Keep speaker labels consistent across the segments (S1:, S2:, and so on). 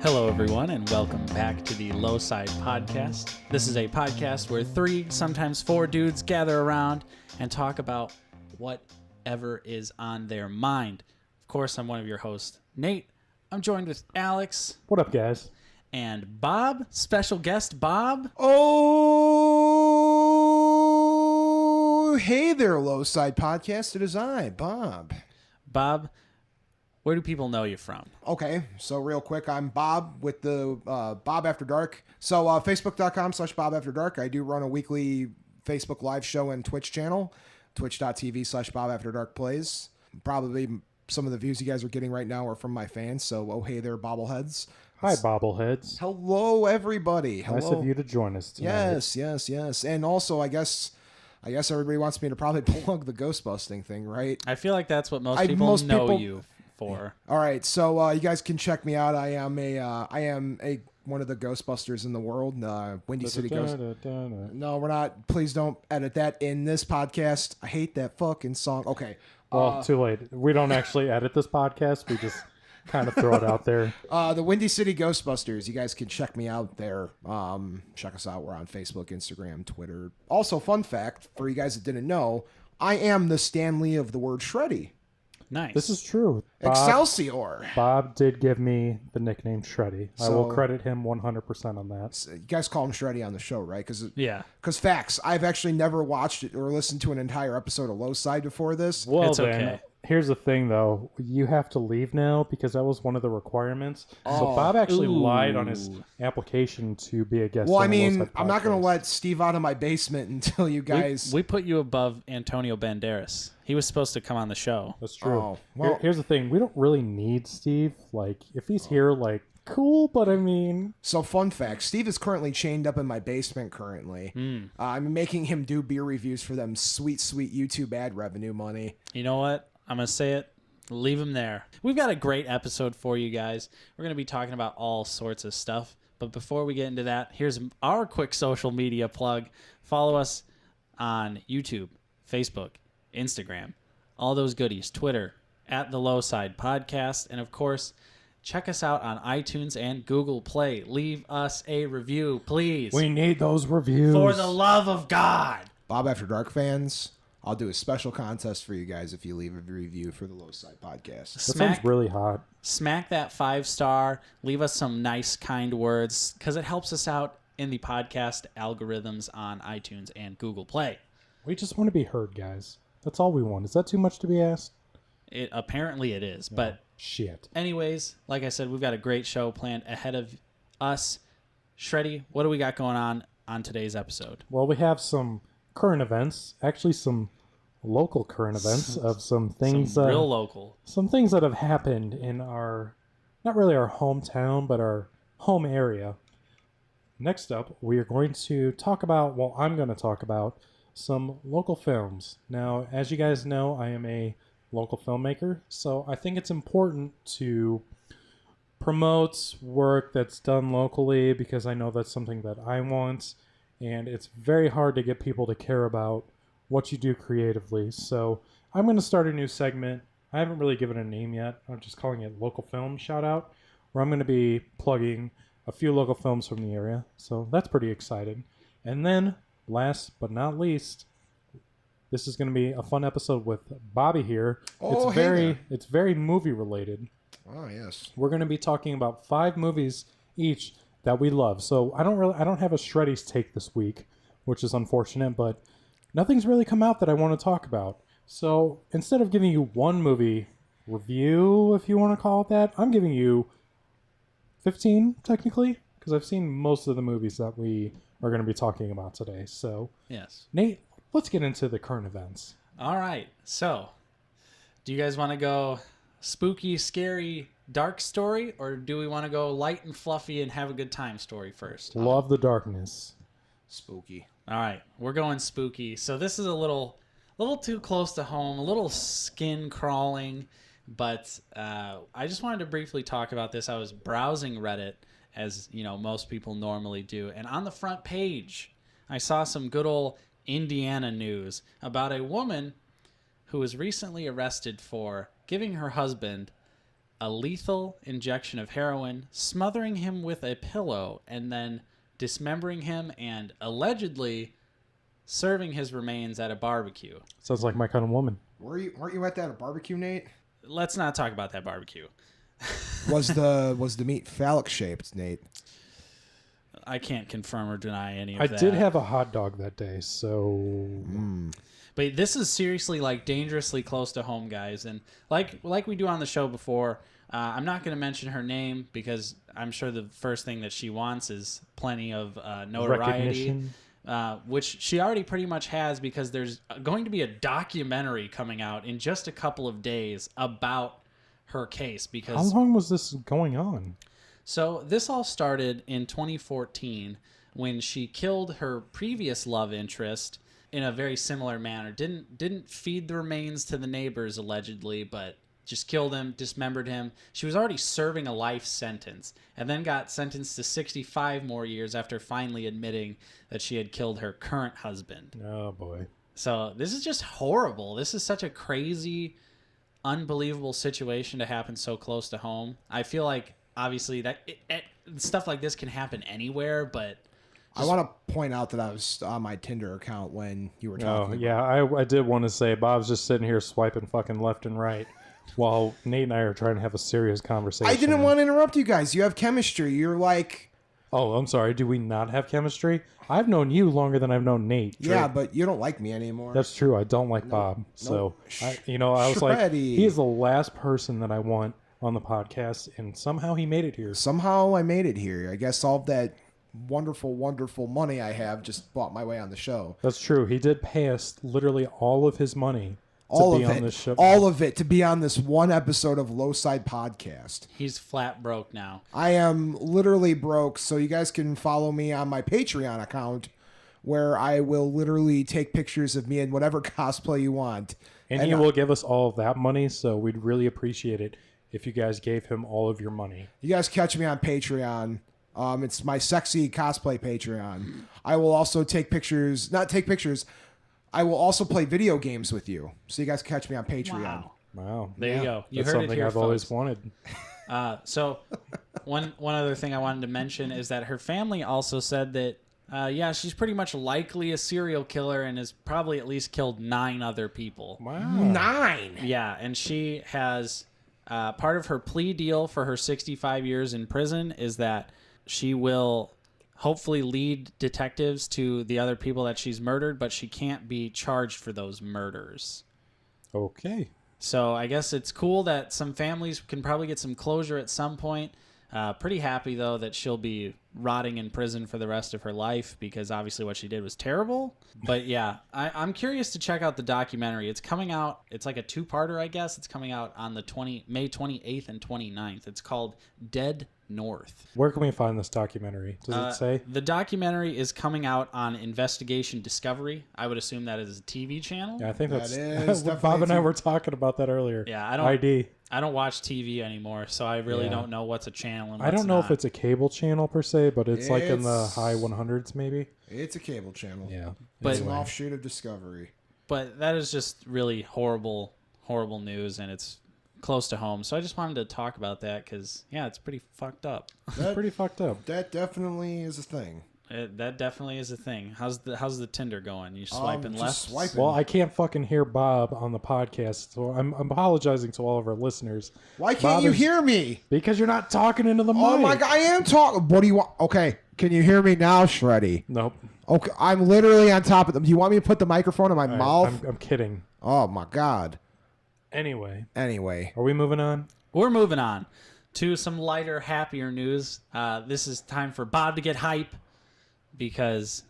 S1: Hello, everyone, and welcome back to the Low Side Podcast. This is a podcast where 3, sometimes 4 dudes gather around and talk about whatever is on their mind. Of course, I'm one of your hosts, Nate. I'm joined with Alex.
S2: What up, guys?
S1: And Bob, special guest Bob.
S3: Oh, hey there, Low Side Podcast. It is I, Bob.
S1: Bob, where do people know you from?
S3: Okay, so real quick, I'm Bob with the Bob After Dark. So Facebook.com/Bob After Dark. I do run a weekly Facebook live show and Twitch channel, twitch.tv/Bob After Dark Plays. Probably some of the views you guys are getting right now are from my fans, so oh hey there, bobbleheads.
S2: Hi, bobbleheads.
S3: Hello, everybody. Hello.
S2: Nice of you to join us tonight.
S3: Yes. And also, I guess everybody wants me to probably plug the ghost busting thing, right?
S1: I feel like that's what most people know you for.
S3: All right, so you guys can check me out. I am one of the Ghostbusters in the world, Windy City Ghost. No, we're not. Please don't edit that in this podcast. I hate that fucking song. Okay.
S2: Well, too late. We don't actually edit this podcast. We just kind of throw it out there.
S3: The Windy City Ghostbusters. You guys can check me out there. Check us out. We're on Facebook, Instagram, Twitter. Also, fun fact for you guys that didn't know, I am the Stanley of the word Sredy.
S1: Nice.
S2: This is true.
S3: Excelsior.
S2: Bob did give me the nickname Sredy. I will credit him 100% on that.
S3: You guys call him Sredy on the show, right? Because facts. I've actually never watched it or listened to an entire episode of Low Side before this.
S2: Well,
S1: it's
S2: then,
S1: okay.
S2: Here's the thing, though. You have to leave now because that was one of the requirements. So Bob actually lied on his application to be a guest.
S3: Well,
S2: on the Low Side
S3: I'm not going
S2: podcast.
S3: to let Steve out of my basement until you guys...
S1: We put you above Antonio Banderas. He was supposed to come on the show.
S2: That's true.
S3: Oh, well-
S2: Here's the thing. We don't really need Steve. Like, if he's here, like, cool, but I mean...
S3: So, fun fact, Steve is currently chained up in my basement currently. I'm making him do beer reviews for them sweet YouTube ad revenue money.
S1: You know what? I'm going to say it. Leave him there. We've got a great episode for you guys. We're going to be talking about all sorts of stuff. But before we get into that, here's our quick social media plug. Follow us on YouTube, Facebook, Instagram, all those goodies, Twitter, at The Low Side Podcast. And, of course, check us out on iTunes and Google Play. Leave us a review, please.
S2: We need those reviews.
S1: For the love of God.
S3: Bob After Dark fans, I'll do a special contest for you guys if you leave a review for the Low Side Podcast.
S2: That sounds really hot.
S1: Smack that 5-star. Leave us some nice, kind words because it helps us out in the podcast algorithms on iTunes and Google Play.
S2: We just want to be heard, guys. That's all we want. Is that too much to be asked?
S1: Apparently it is, but
S2: shit.
S1: Anyways, like I said, we've got a great show planned ahead of us. Sredy, what do we got going on today's episode?
S2: Well, we have some current events, actually some local current events of some things,
S1: some real local,
S2: some things that have happened in our, not really our hometown, but our home area. Next up, we are going to talk about, well, I'm going to talk about some local films. Now, as you guys know, I am a local filmmaker, so I think it's important to promote work that's done locally because I know that's something that I want, and it's very hard to get people to care about what you do creatively. So I'm going to start a new segment. I haven't really given a name yet. I'm just calling it Local Film Shout Out, where I'm going to be plugging a few local films from the area. So that's pretty exciting. And then, last but not least, this is going to be a fun episode with Bobby here.
S3: Oh,
S2: it's very movie related.
S3: Oh, yes.
S2: We're going to be talking about 5 movies each that we love. So I don't have a Shreddy's take this week, which is unfortunate, but nothing's really come out that I want to talk about. So instead of giving you one movie review, if you want to call it that, I'm giving you 15 technically, because I've seen most of the movies that we are going to be talking about today. So
S1: yes,
S2: Nate, let's get into the current events.
S1: All right. So do you guys want to go spooky, scary, dark story, or do we want to go light and fluffy and have a good time story first?
S2: Love the darkness.
S3: Spooky.
S1: All right, we're going spooky. So this is a little too close to home, a little skin crawling, but I just wanted to briefly talk about this. I was browsing Reddit, as you know most people normally do, and on the front page, I saw some good old Indiana news about a woman who was recently arrested for giving her husband a lethal injection of heroin, smothering him with a pillow, and then dismembering him and allegedly serving his remains at a barbecue.
S2: Sounds like my kind of woman.
S3: Weren't you at that barbecue, Nate?
S1: Let's not talk about that barbecue.
S3: Was the meat phallic shaped, Nate?
S1: I can't confirm or deny any of
S2: I
S1: that.
S2: did have a hot dog that day, so...
S1: But this is seriously like dangerously close to home, guys. And like we do on the show before, I'm not going to mention her name because I'm sure the first thing that she wants is plenty of notoriety, which she already pretty much has because there's going to be a documentary coming out in just a couple of days about her case. Because
S2: how long was this going on?
S1: So this all started in 2014 when she killed her previous love interest in a very similar manner. Didn't feed the remains to the neighbors allegedly, but just killed him, dismembered him. She was already serving a life sentence and then got sentenced to 65 more years after finally admitting that she had killed her current husband.
S2: Oh boy.
S1: So this is just horrible. This is such a crazy, unbelievable situation to happen so close to home. I feel like obviously that stuff like this can happen anywhere, but
S3: I want to point out that I was on my Tinder account when you were talking.
S2: Oh, yeah, I did want to say Bob's just sitting here swiping fucking left and right while Nate and I are trying to have a serious conversation.
S3: I didn't want to interrupt you guys. You have chemistry. You're like...
S2: Oh, I'm sorry. Do we not have chemistry? I've known you longer than I've known Nate.
S3: Yeah, but you don't like me anymore.
S2: That's true. I don't like Bob. So, I was like,
S3: Sredy.
S2: he is the last person that I want on the podcast, and somehow he made it here.
S3: Somehow I made it here. I guess all of that wonderful, wonderful money I have just bought my way on the show.
S2: That's true. He did pay us literally all of his money to be on this show.
S3: All of it to be on this one episode of Low Side Podcast.
S1: he's flat broke now.
S3: I am literally broke, so you guys can follow me on my Patreon account where I will literally take pictures of me in whatever cosplay you want.
S2: And he will give us all of that money, so we'd really appreciate it if you guys gave him all of your money.
S3: You guys catch me on Patreon. It's my sexy cosplay Patreon. I will also I will also play video games with you. So you guys catch me on Patreon.
S2: Wow.
S1: There you go. You
S2: That's
S1: heard it
S2: something
S1: here,
S2: I've always
S1: folks.
S2: wanted.
S1: So one other thing I wanted to mention is that her family also said that she's pretty much likely a serial killer and has probably at least killed 9 other people.
S2: Wow.
S3: 9.
S1: Yeah, and she has part of her plea deal for her 65 years in prison is that she will hopefully lead detectives to the other people that she's murdered, but she can't be charged for those murders.
S2: Okay.
S1: So I guess it's cool that some families can probably get some closure at some point. Pretty happy, though, that she'll be rotting in prison for the rest of her life because obviously what she did was terrible. But yeah, I'm curious to check out the documentary. It's coming out. It's like a 2-parter, I guess. It's coming out on the May 28th and 29th. It's called Dead North.
S2: Where can we find this documentary? Does it say?
S1: The documentary is coming out on Investigation Discovery. I would assume that is a TV channel.
S2: Yeah, I think
S3: That
S2: that's
S3: is
S2: Bob and I
S3: definitely-
S2: were talking about that earlier.
S1: Yeah, I don't watch TV anymore, so I really don't know what's a channel and what's
S2: I don't know if
S1: not.
S2: it's a cable channel per se, but it's like in the
S3: It's-
S2: high 100s maybe.
S3: It's a cable channel.
S2: Yeah.
S1: But-
S3: It's an offshoot of Discovery.
S1: But that is just really horrible news, and it's close to home. So I just wanted to talk about that because, yeah, it's pretty fucked up.
S2: It's pretty fucked up.
S3: That definitely is a thing.
S1: That definitely is a thing. How's the Tinder going? You swiping
S3: Just
S1: left?
S3: swiping.
S2: Well, I can't fucking hear Bob on the podcast, so I'm apologizing to all of our listeners.
S3: Why can't
S2: Bob
S3: you
S2: is-
S3: hear me?
S2: Because you're not talking into the mic.
S3: Oh my god, I am talking. What do you want? Okay, can you hear me now, Sredy?
S2: Nope.
S3: Okay, I'm literally on top of them. Do you want me to put the microphone in my mouth?
S2: I'm kidding.
S3: Oh my god.
S2: Anyway,
S3: Anyway,
S2: are we moving on?
S1: We're moving on to some lighter, happier news. This is time for Bob to get hype because,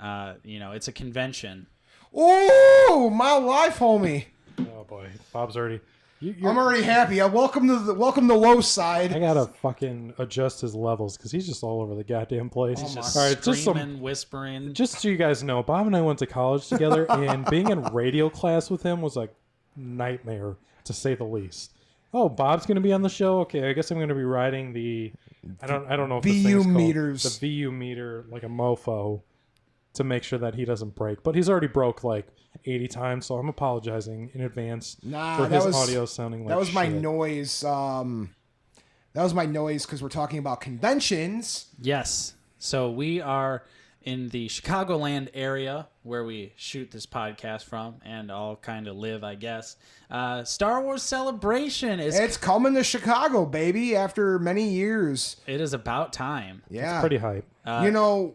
S1: it's a convention.
S3: oh my life, homie.
S2: Oh boy, Bob's already.
S3: I'm already happy. Welcome to Low Side.
S2: I gotta fucking adjust his levels because he's just all over the goddamn place.
S1: He's just
S2: All right,
S1: screaming, whispering.
S2: just so you guys know, Bob and I went to college together, and being in radio class with him was like nightmare to say the least. Oh, Bob's gonna be on the show. Okay, I guess I'm gonna be riding the. I don't know if this
S3: VU
S2: thing's called
S3: meters.
S2: the VU meter like a mofo to make sure that he doesn't break. But he's already broke like 80 times, so I'm apologizing in advance
S3: Nah,
S2: for
S3: that
S2: his
S3: was
S2: audio sounding like
S3: that was my
S2: shit.
S3: noise. That was my noise because we're talking about conventions.
S1: Yes. So we are in the Chicagoland area where we shoot this podcast from and all kind of live, I guess. Star Wars Celebration is...
S3: It's coming to Chicago, baby, after many years.
S1: It is about time.
S3: Yeah.
S2: It's pretty hype.
S3: You know,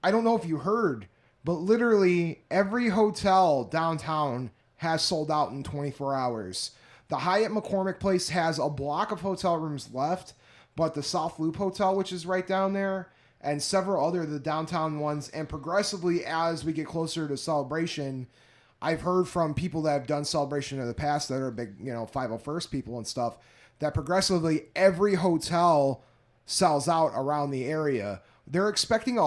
S3: I don't know if you heard, but literally every hotel downtown has sold out in 24 hours. The Hyatt McCormick Place has a block of hotel rooms left, but the South Loop Hotel, which is right down there, and several other of the downtown ones, and progressively as we get closer to Celebration, I've heard from people that have done Celebration in the past that are big, 501st people and stuff, that progressively every hotel sells out around the area. They're expecting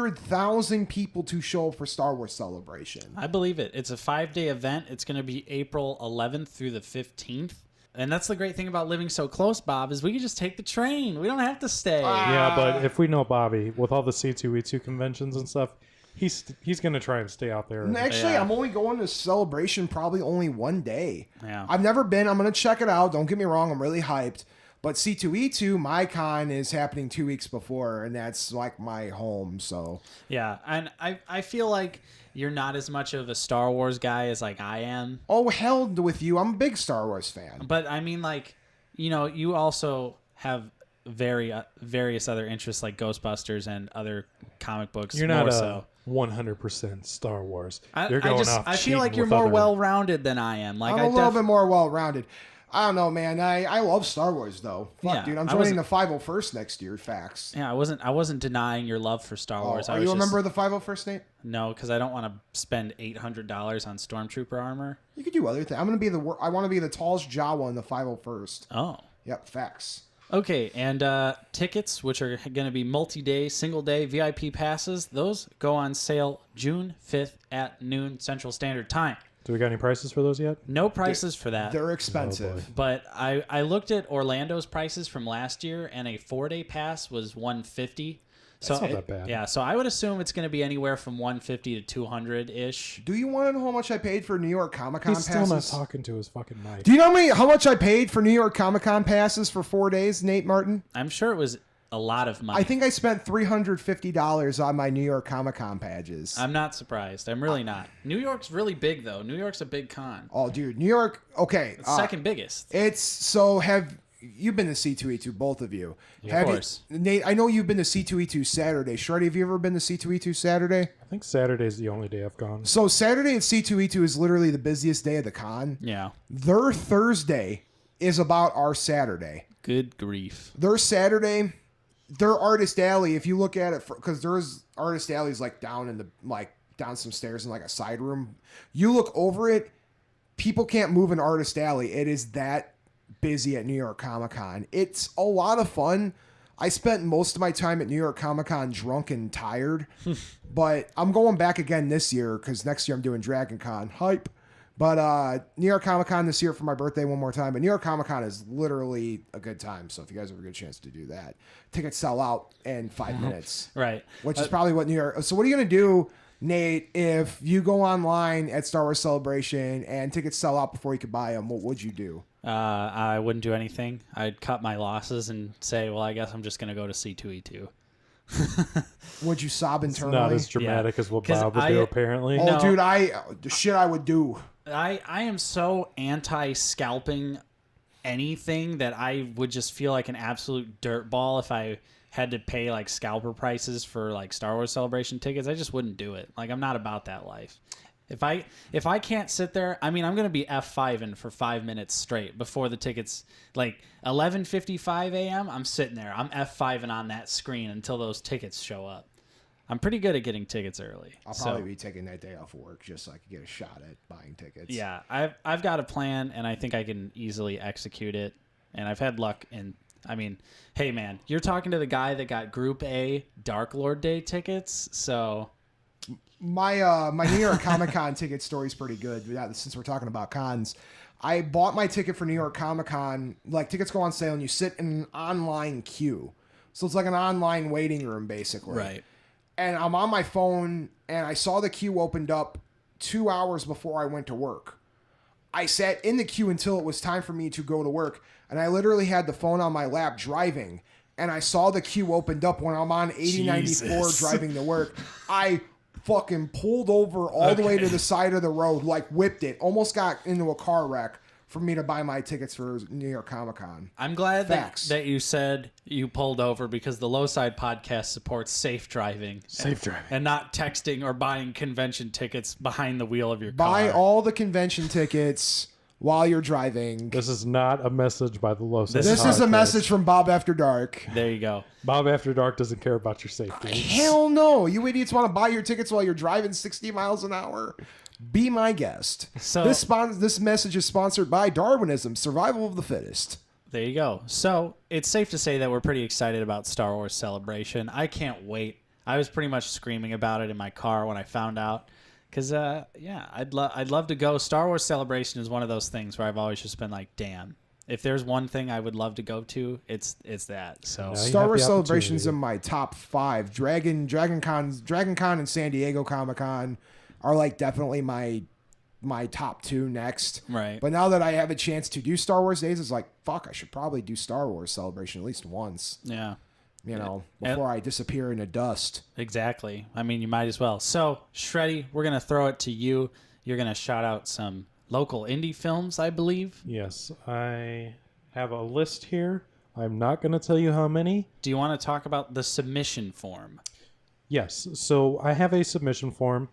S3: 100,000 people to show up for Star Wars Celebration.
S1: I believe it. It's a 5-day event. It's going to be April 11th through the 15th. And that's the great thing about living so close, Bob, is we can just take the train. We don't have to stay.
S2: Yeah, but if we know Bobby, with all the C2E2 conventions and stuff, he's going to try and stay out there.
S3: Actually,
S1: Yeah.
S3: I'm only going to Celebration probably only one day.
S1: Yeah.
S3: I've never been. I'm going to check it out. Don't get me wrong. I'm really hyped. But C2E2, my con is happening 2 weeks before, and that's like my home. So
S1: Yeah, and I feel like you're not as much of a Star Wars guy as like I am.
S3: oh, hell with you. I'm a big Star Wars fan.
S1: But I mean, like, you also have various other interests like Ghostbusters and other comic books.
S2: You're not
S1: more
S2: a
S1: so.
S2: 100% Star Wars.
S1: I
S2: You're going
S1: just
S2: off
S1: I feel
S2: cheating
S1: like you're
S2: with
S1: more
S2: other-
S1: well-rounded than I am. Like
S3: I'm a little bit more well-rounded. I don't know, man. I love Star Wars, though. Fuck,
S1: Yeah,
S3: dude. I'm
S1: I
S3: joining the 501st next year. Facts.
S1: Yeah, I wasn't denying your love for Star Wars.
S3: Are you a member of the 501st, Nate?
S1: No, because I don't want to spend $800 on Stormtrooper armor.
S3: You could do other things. I want to be the tallest Jawa in the 501st.
S1: Oh.
S3: Yep, facts.
S1: Okay, and tickets, which are going to be multi-day, single-day VIP passes, those go on sale June 5th at noon Central Standard Time.
S2: Do we got any prices for those yet?
S1: No prices for that.
S3: They're expensive.
S2: Oh, boy.
S1: But I looked at Orlando's prices from last year, and a 4-day pass was $150. So
S2: That's not that bad.
S1: Yeah, so I would assume it's going to be anywhere from $150 to $200-ish.
S3: Do you want to know how much I paid for New York Comic Con
S2: He's
S3: passes?
S2: still not talking to his fucking mic.
S3: Do you know how much I paid for New York Comic Con passes for 4 days, Nate Martin?
S1: I'm sure it was a lot of money.
S3: I think I spent $350 on my New York Comic Con badges.
S1: I'm not surprised. I'm really not. New York's really big, though. New York's a big con.
S3: Oh, dude, New York. Okay,
S1: It's second biggest.
S3: Have you've been to C2E2, both of you?
S1: Yeah, of course.
S3: Nate, I know you've been to C2E2 Saturday. Sredy, have you ever been to C2E2 Saturday?
S2: I think Saturday's the only day I've gone.
S3: So Saturday at C2E2 is literally the busiest day of the con.
S1: Yeah.
S3: Their Thursday is about our Saturday.
S1: Good grief.
S3: Their Saturday, their Artist Alley, if you look at it, because there's Artist Alley's like down down some stairs in like a side room. You look over it, people can't move in Artist Alley. It is that busy at New York Comic Con. It's a lot of fun. I spent most of my time at New York Comic Con drunk and tired, but I'm going back again this year because next year I'm doing Dragon Con. Hype. But New York Comic Con this year for my birthday one more time. But New York Comic Con is literally a good time. So if you guys have a good chance to do that, tickets sell out in 5 minutes.
S1: Right.
S3: Which is probably what New York. So what are you going to do, Nate, if you go online at Star Wars Celebration and tickets sell out before you could buy them? What would you do?
S1: I wouldn't do anything. I'd cut my losses and say, well, I guess I'm just going to go to C2E2.
S3: Would you sob
S2: It's
S3: internally?
S2: not as dramatic as what
S1: 'Cause
S2: Bob would
S1: I-
S2: do, apparently.
S3: Oh,
S1: No.
S3: dude, the shit I would do.
S1: I am so anti-scalping anything that I would just feel like an absolute dirtball if I had to pay like scalper prices for like Star Wars Celebration tickets. I just wouldn't do it. Like, I'm not about that life. If I can't sit there, I mean, I'm going to be F5ing for 5 minutes straight before the tickets, like 11:55 a.m. I'm sitting there. I'm F5ing on that screen until those tickets show up. I'm pretty good at getting tickets early.
S3: I'll probably be taking that day off work just so I could get a shot at buying tickets.
S1: Yeah, I've got a plan, and I think I can easily execute it. And I've had luck in. I mean, hey man, you're talking to the guy that got Group A Dark Lord Day tickets, so
S3: My New York Comic Con ticket story is pretty good. Since we're talking about cons, I bought my ticket for New York Comic Con. Like, tickets go on sale, and you sit in an online queue. So it's like an online waiting room, basically.
S1: right.
S3: And I'm on my phone, and I saw the queue opened up 2 hours before I went to work. I sat in the queue until it was time for me to go to work, and I literally had the phone on my lap driving, and I saw the queue opened up when I'm on 8094
S1: Jesus.
S3: driving to work. I fucking pulled over all the way to the side of the road, like whipped it, almost got into a car wreck for me to buy my tickets for New York Comic Con.
S1: I'm glad
S3: Facts.
S1: that you said you pulled over because the Low Side podcast supports safe driving. And not texting or buying convention tickets behind the wheel of your car.
S3: Buy all the convention tickets while you're driving.
S2: This is not a message by the Low Side.
S3: This is a message from Bob After Dark.
S1: There you go.
S2: Bob After Dark doesn't care about your safety.
S3: Hell no. You idiots want to buy your tickets while you're driving 60 miles an hour? Be my guest.
S1: So
S3: This message is sponsored by Darwinism, Survival of the Fittest.
S1: there you go. So it's safe to say that we're pretty excited about Star Wars Celebration. I can't wait. I was pretty much screaming about it in my car when I found out. Because, I'd love to go. Star Wars Celebration is one of those things where I've always just been like, damn. If there's one thing I would love to go to, it's that. So
S2: you
S3: Star
S2: have
S3: Wars
S2: the
S3: Celebration's
S2: opportunity.
S3: in my top 5. Dragon Con and San Diego Comic Con are like definitely my top 2 next.
S1: Right.
S3: But now that I have a chance to do Star Wars Days, it's like, fuck, I should probably do Star Wars Celebration at least once.
S1: yeah.
S3: You know, before I disappear into dust.
S1: Exactly. I mean, you might as well. So, Sredy, we're going to throw it to you. You're going to shout out some local indie films, I believe.
S2: Yes, I have a list here. I'm not going to tell you how many.
S1: Do you want to talk about the submission form?
S2: Yes, so I have a submission form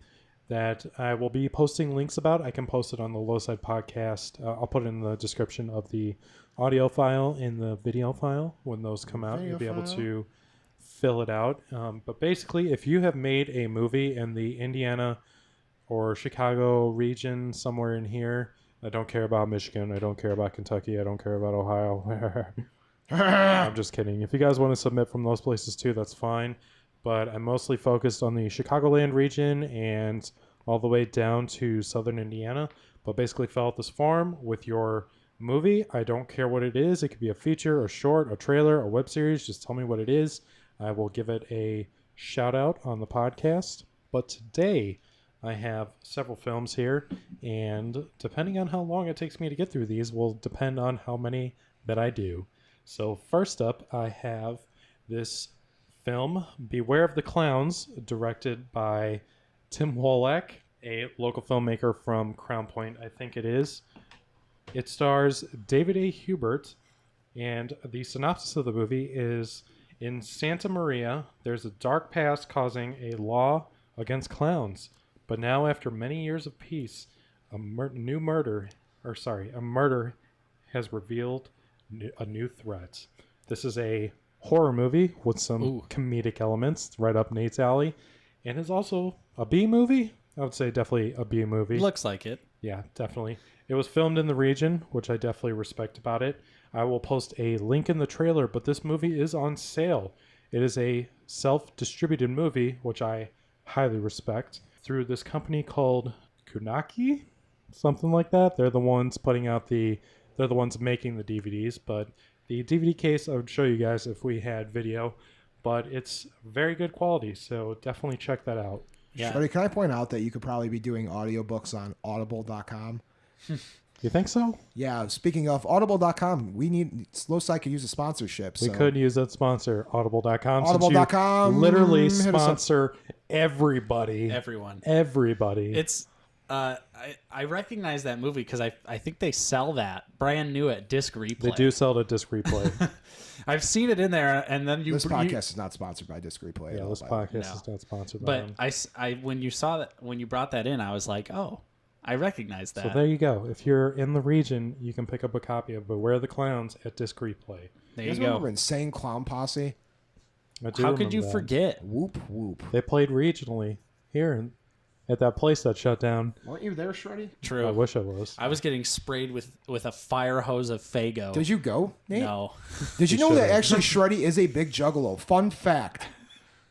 S2: that I will be posting links about. I can post it on the Low Side podcast. I'll put it in the description of the audio file and the video file. When those come out, you'll be able to fill it out. But basically, if you have made a movie in the Indiana or Chicago region, somewhere in here, I don't care about Michigan, I don't care about Kentucky, I don't care about Ohio. I'm just kidding. If you guys want to submit from those places too, that's fine. But I'm mostly focused on the Chicagoland region and all the way down to southern Indiana. But basically fill out this form with your movie. I don't care what it is. It could be a feature, a short, a trailer, a web series. Just tell me what it is. I will give it a shout out on the podcast. But today I have several films here, and depending on how long it takes me to get through these will depend on how many that I do. So first up, I have this film, Beware of the Klowns, directed by Tim Wolak, a local filmmaker from Crown Point, I think it is. It stars David A. Hubert, and the synopsis of the movie is, in Santa Maria, there's a dark past causing a law against clowns. But now, after many years of peace, a murder has revealed a new threat. This is a horror movie with some comedic elements, right up Nate's alley, and is also a B movie. I would say definitely a B movie.
S1: Looks like it.
S2: Yeah, definitely. It was filmed in the region, which I definitely respect about it. I will post a link in the trailer, but this movie is on sale. It is a self-distributed movie, which I highly respect, through this company called Kunaki, something like that. They're the ones they're the ones making the DVDs, but the DVD case I would show you guys if we had video, but it's very good quality, so definitely check that out.
S1: Yeah.
S3: Shreddy, can I point out that you could probably be doing audiobooks on audible.com?
S2: You think so?
S3: Yeah, speaking of audible.com, Slow Side could use a sponsorship.
S2: We
S3: so.
S2: could use that sponsor, audible.com.
S3: Audible.com,
S2: Since you literally
S3: hit us up.
S2: sponsor everybody.
S1: Everyone.
S2: Everybody.
S1: It's I recognize that movie because I think they sell that brand new at Disc Replay.
S2: They do sell it at Disc Replay.
S1: I've seen it in there, and then
S3: This podcast is not sponsored by Disc Replay.
S2: Yeah, this podcast is not sponsored by
S1: But
S2: them.
S1: I when you brought that in, I was like, oh, I recognize that.
S2: So there you go. If you're in the region, you can pick up a copy of Beware the Clowns at Disc Replay.
S1: There
S3: You
S1: you
S3: guys remember
S1: go.
S3: Insane Clown Posse?
S2: I do
S1: How could you
S2: remember that.
S1: forget?
S3: Whoop, whoop.
S2: They played regionally here at that place that shut down.
S3: Weren't you there, Shreddy?
S1: True.
S2: I wish I was.
S1: I was getting sprayed with a fire hose of Faygo.
S3: Did you go, Nate?
S1: No.
S3: Did you
S2: You
S3: know that
S2: should've.
S3: actually Shreddy is a big juggalo? Fun fact.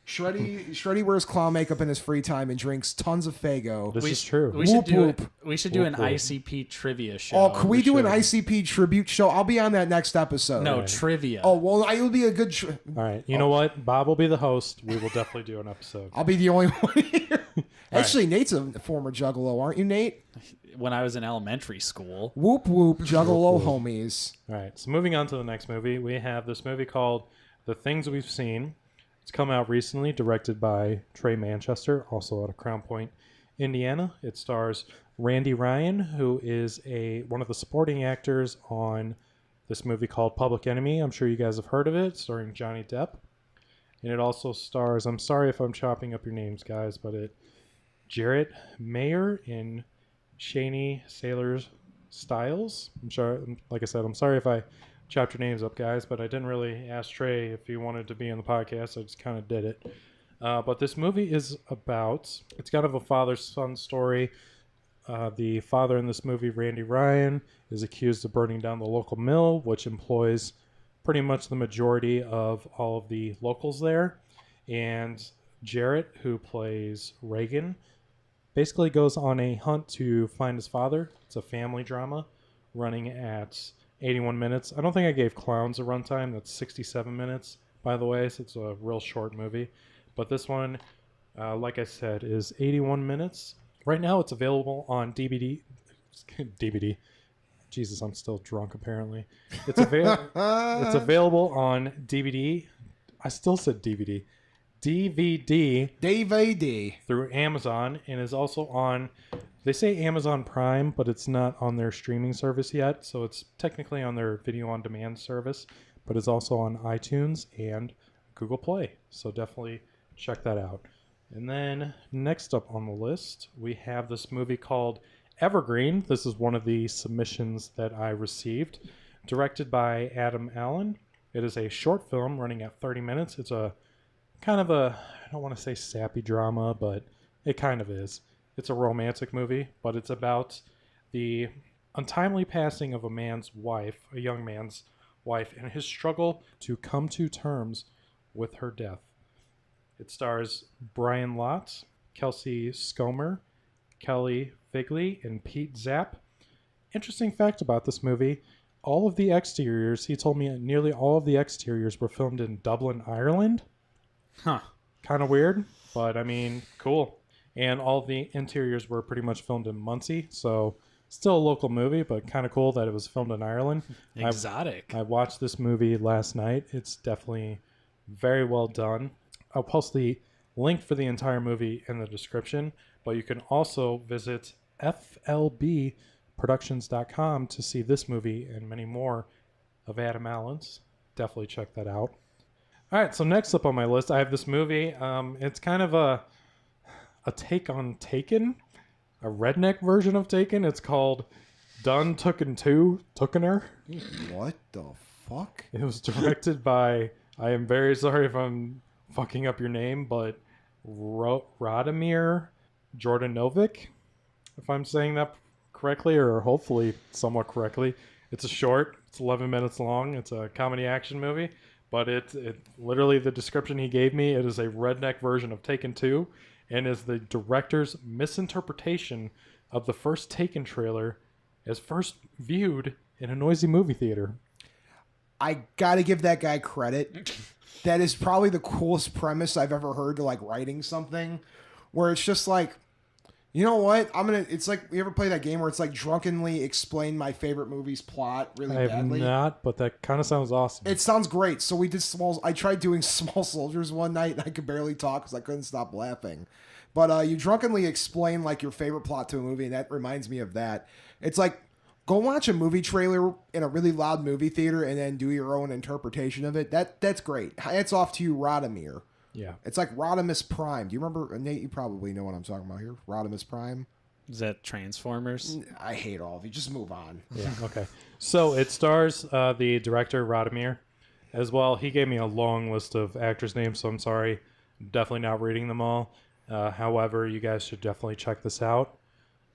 S3: Shreddy wears clown makeup in his free time and drinks tons of Faygo.
S2: This is true.
S1: We should
S3: Whoop,
S1: do
S3: whoop.
S1: we should do an
S2: Whoop, whoop.
S1: ICP trivia show.
S3: Oh, can we do an
S2: should.
S3: ICP tribute show? I'll be on that next episode.
S1: No, trivia.
S3: Oh, well, I will be a good...
S2: All right. You know what? Bob will be the host. We will definitely do an episode.
S3: I'll be the only one here. Actually, Nate's a former Juggalo, aren't you, Nate?
S1: When I was in elementary school.
S3: Whoop whoop, Juggalo homies.
S2: All right, so moving on to the next movie, we have this movie called The Things We've Seen. It's come out recently, directed by Trey Manchester, also out of Crown Point, Indiana. It stars Randy Ryan, who is one of the supporting actors on this movie called Public Enemy. I'm sure you guys have heard of it, starring Johnny Depp. And it also stars, I'm sorry if I'm chopping up your names, guys, but Jarrett Mayer and Shani Sailors Styles. I'm sure, like I said, I'm sorry if I chopped your names up, guys, but I didn't really ask Trey if he wanted to be in the podcast. I just kind of did it. But this movie is it's kind of a father-son story. The father in this movie, Randy Ryan, is accused of burning down the local mill, which employs pretty much the majority of all of the locals there. And Jarrett, who plays Reagan, basically goes on a hunt to find his father. It's a family drama running at 81 minutes. I don't think I gave Klowns a runtime. That's 67 minutes, by the way, so it's a real short movie. But this one, like I said, is 81 minutes. Right now, it's available on DVD. Jesus, I'm still drunk, apparently. It's available on DVD. I still said DVD. DVD through Amazon, and is also on, they say Amazon Prime, but it's not on their streaming service yet, so it's technically on their video on demand service, but it's also on iTunes and Google Play, so definitely check that out. And then next up on the list, we have this movie called Evergreen. This is one of the submissions that I received, directed by Adam Allen. It is a short film running at 30 minutes. It's a kind of I don't want to say sappy drama, but it kind of is. It's a romantic movie, but it's about the untimely passing of a young man's wife, and his struggle to come to terms with her death. It stars Brian Lott, Kelsey Scomer, Kelly Figley, and Pete Zapp. Interesting fact about this movie, all of the exteriors, he told me nearly all of the exteriors were filmed in Dublin, Ireland.
S1: Huh.
S2: Kind of weird, but I mean, cool. And all the interiors were pretty much filmed in Muncie, so still a local movie, but kind of cool that it was filmed in Ireland.
S1: Exotic.
S2: I watched this movie last night. It's definitely very well done. I'll post the link for the entire movie in the description, but you can also visit flbproductions.com to see this movie and many more of Adam Allen's. Definitely check that out. All right, so next up on my list, I have this movie. It's kind of a take on Taken, a redneck version of Taken. It's called Done Tooken 2, Tookener.
S3: What the fuck?
S2: It was directed by, I am very sorry if I'm fucking up your name, but Radomir Jordanovic, if I'm saying that correctly, or hopefully somewhat correctly. It's a short, it's 11 minutes long, it's a comedy action movie, but it literally, the description he gave me, it is a redneck version of Taken 2, and is the director's misinterpretation of the first Taken trailer as first viewed in a noisy movie theater.
S3: I gotta give that guy credit. That is probably the coolest premise I've ever heard to like writing something, where it's just like, you know what? It's like, you ever play that game where it's like drunkenly explain my favorite movie's plot really badly?
S2: I have not, but that kind of sounds awesome.
S3: It sounds great. So I tried doing Small Soldiers one night and I could barely talk because I couldn't stop laughing. But you drunkenly explain like your favorite plot to a movie, and that reminds me of that. It's like, go watch a movie trailer in a really loud movie theater and then do your own interpretation of it. That's great. Hats off to you, Radomir.
S2: Yeah.
S3: It's like Rodimus Prime. Do you remember, Nate, you probably know what I'm talking about here. Rodimus Prime.
S1: Is that Transformers?
S3: I hate all of you. Just move on.
S2: Yeah, okay. So it stars the director, Radomir, as well. He gave me a long list of actors' names, so I'm sorry. Definitely not reading them all. However, you guys should definitely check this out.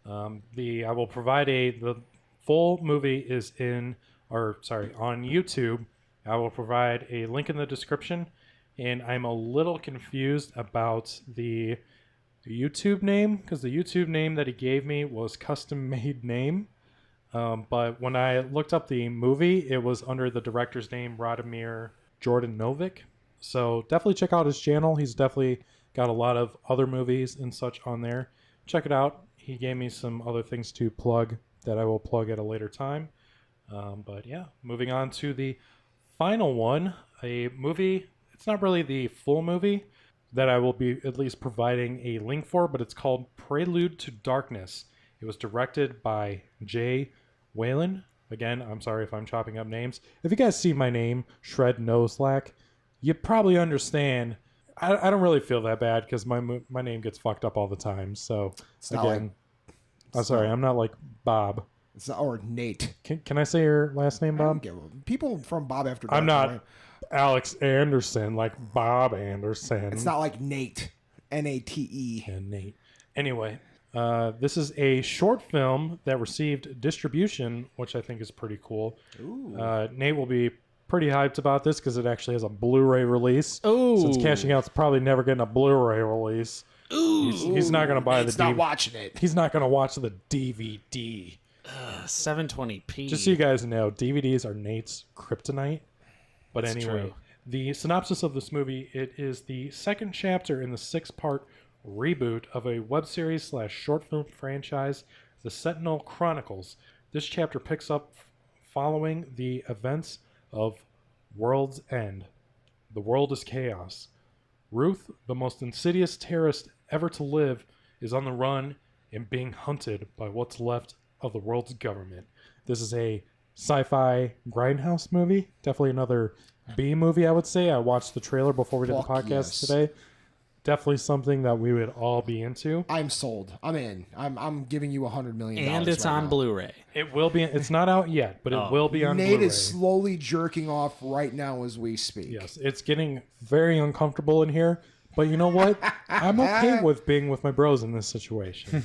S2: I will provide the full movie is on YouTube. I will provide a link in the description, and I'm a little confused about the YouTube name, because the YouTube name that he gave me was custom made name. But when I looked up the movie, it was under the director's name, Radomir Jordanovic. So definitely check out his channel. He's definitely Got a lot of other movies and such on there. Check it out. He gave me some other things to plug that I will plug at a later time. But yeah, moving on to the final one, a movie. It's not really the full movie that I will be at least providing a link for, but it's called Prelude to Darkness. It was directed by Welin. Again, I'm sorry if I'm chopping up names. If you guys see my name, Shred Noslack, you probably understand. I don't really feel that bad because my name gets fucked up all the time. So again, I'm sorry, I'm not like Bob.
S3: It's not, or Nate.
S2: Can I say your last name, Bob?
S3: People from Bob After Dark.
S2: I'm not Alex Anderson, like Bob Anderson.
S3: It's not like Nate. Nate.
S2: And Nate. Anyway, this is a short film that received distribution, which I think is pretty cool. Nate will be pretty hyped about this because it actually has a Blu-ray release. Since Cashing Out's probably never getting a Blu-ray release. He's not going to buy
S3: Nate's not watching it.
S2: He's not going to watch the DVD.
S1: 720p.
S2: Just so you guys know, DVDs are Nate's kryptonite. But
S1: That's
S2: anyway,
S1: true.
S2: The synopsis of this movie, it is the second chapter in the 6-part reboot of a web series / short film franchise, The Sentinel Chronicles. This chapter picks up following the events of World's End. The world is chaos. Ruth, the most insidious terrorist ever to live, is on the run and being hunted by what's left of the world's government. This is a sci-fi grindhouse movie. Definitely another B movie, I would say. I watched the trailer before we did the podcast today. Definitely something that we would all be into.
S3: I'm sold. I'm in. I'm giving you $100 million.
S1: And it's on Blu-ray.
S2: It will be. It's not out yet, but it will be on
S3: Nate
S2: Blu-ray.
S3: is slowly jerking off right now as we speak.
S2: Yes, it's getting very uncomfortable in here. But you know what? I'm okay with being with my bros in this situation.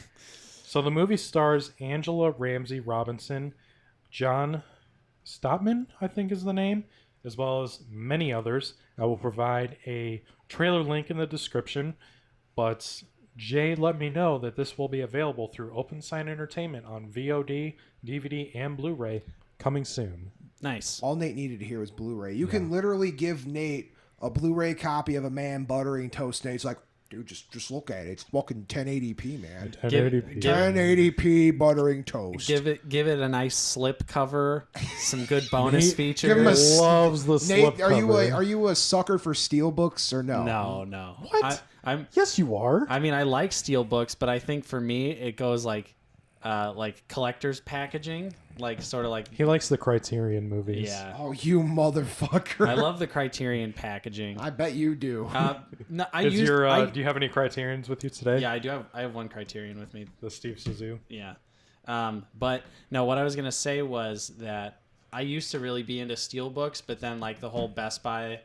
S2: So the movie stars Angela Ramsey Robinson, John Stopman, I think is the name, as well as many others. I will provide a trailer link in the description, but Jay let me know that this will be available through Open Sign Entertainment on VOD, DVD, and Blu-ray coming soon.
S1: Nice.
S3: All Nate needed to hear was Blu-ray. You can literally give Nate a Blu-ray copy of a man buttering toast. Nate's like, dude, just look at it. It's fucking 1080p, man.
S2: 1080p.
S3: 1080p buttering toast.
S1: Give it a nice slip cover, some good bonus features.
S3: give him a-
S2: Loves the slip
S3: Nate, are
S2: cover.
S3: you a sucker for steelbooks or no?
S1: No.
S2: What?
S1: I'm.
S2: Yes, you are.
S1: I mean, I like steel books, but I think for me it goes like collector's packaging, like sort of like.
S2: He likes the Criterion movies.
S1: Yeah.
S3: Oh, you motherfucker!
S1: I love the Criterion packaging.
S3: I bet you do.
S1: No,
S2: Do you have any Criterions with you today?
S1: Yeah, I do have. I have one Criterion with me.
S2: The Steve Zissou.
S1: Yeah. But no, what I was gonna say was that I used to really be into steel books, but then like the whole Best Buy,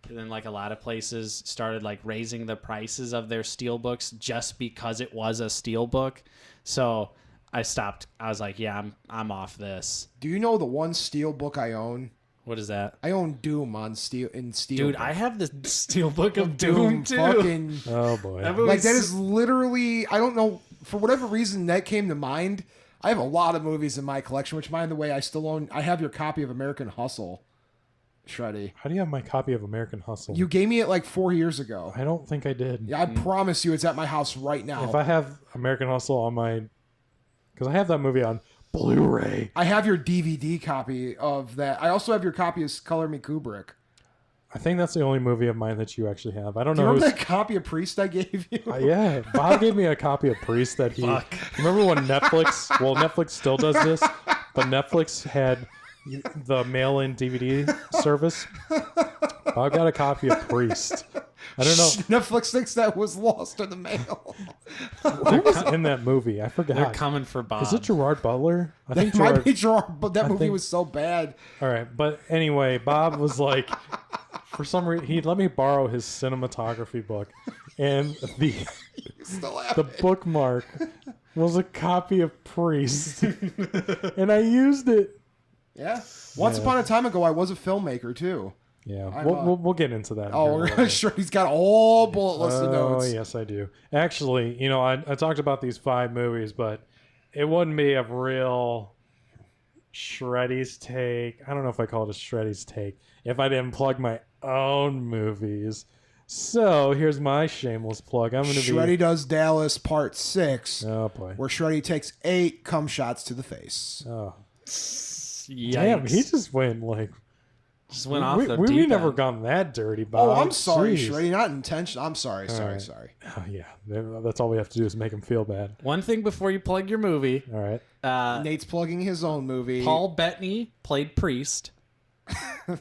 S1: and then like a lot of places started like raising the prices of their steel books just because it was a steel book. So I stopped. I was like, yeah, I'm off this.
S3: Do you know the one steel book I own?
S1: What is that?
S3: I own Doom on steel.
S1: Dude, I have the steel book of Doom too.
S3: Fucking,
S2: Oh boy.
S3: like that is literally. I don't know, for whatever reason that came to mind. I have a lot of movies in my collection, which, by the way, I still own. I have your copy of American Hustle, Sredy.
S2: How do you have my copy of American Hustle?
S3: You gave me it like 4 years ago.
S2: I don't think I did.
S3: Yeah, I promise you, it's at my house right now.
S2: If I have American Hustle on my, because I have that movie on Blu-ray.
S3: I have your DVD copy of that. I also have your copy of Color Me Kubrick.
S2: I think that's the only movie of mine that you actually have. I don't
S3: Do you
S2: know.
S3: remember that copy of Priest I gave you?
S2: Yeah, Bob gave me a copy of Priest that he. Remember when Netflix? Well, Netflix still does this, but Netflix had the mail-in DVD service. Bob got a copy of Priest. I don't know.
S3: Netflix thinks that was lost in the mail.
S2: Who was in that movie? I forgot.
S1: They're coming for Bob.
S2: Is it Gerard Butler? I
S3: That
S2: think
S3: might
S2: Gerard.
S3: be Gerard, but that movie
S2: think-
S3: was so bad.
S2: All right, but anyway, Bob was like, for some reason, he let me borrow his cinematography book, and the
S3: Still have
S2: the
S3: it.
S2: bookmark was a copy of Priest, and I used it.
S3: Yeah. Once upon a time ago, I was a filmmaker too.
S2: Yeah, we'll get into that.
S3: Oh,
S2: here in a
S3: we're
S2: little
S3: gonna
S2: bit.
S3: sure he's got a whole bullet list of
S2: Oh,
S3: notes.
S2: yes, I do. Actually, I talked about these 5 movies, but it wouldn't be a real Shreddy's take. I don't know if I call it a Shreddy's take if I didn't plug my own movies. So here's my shameless plug. I'm going to be
S3: Sredy Does Dallas Part 6,
S2: Oh boy.
S3: where Sredy takes 8 cum shots to the face.
S2: Oh.
S1: Yikes.
S2: Damn, he just went like
S1: just went off the
S2: we
S1: deep
S2: never
S1: end.
S2: gone that dirty, Bob.
S3: Oh, I'm sorry,
S2: Jeez.
S3: Sredy. Not intentional. I'm sorry.
S2: right.
S3: Sorry.
S2: Oh yeah, that's all we have to do is make him feel bad.
S1: One thing before you plug your movie.
S2: All right.
S3: Nate's plugging his own movie.
S1: Paul Bettany played Priest.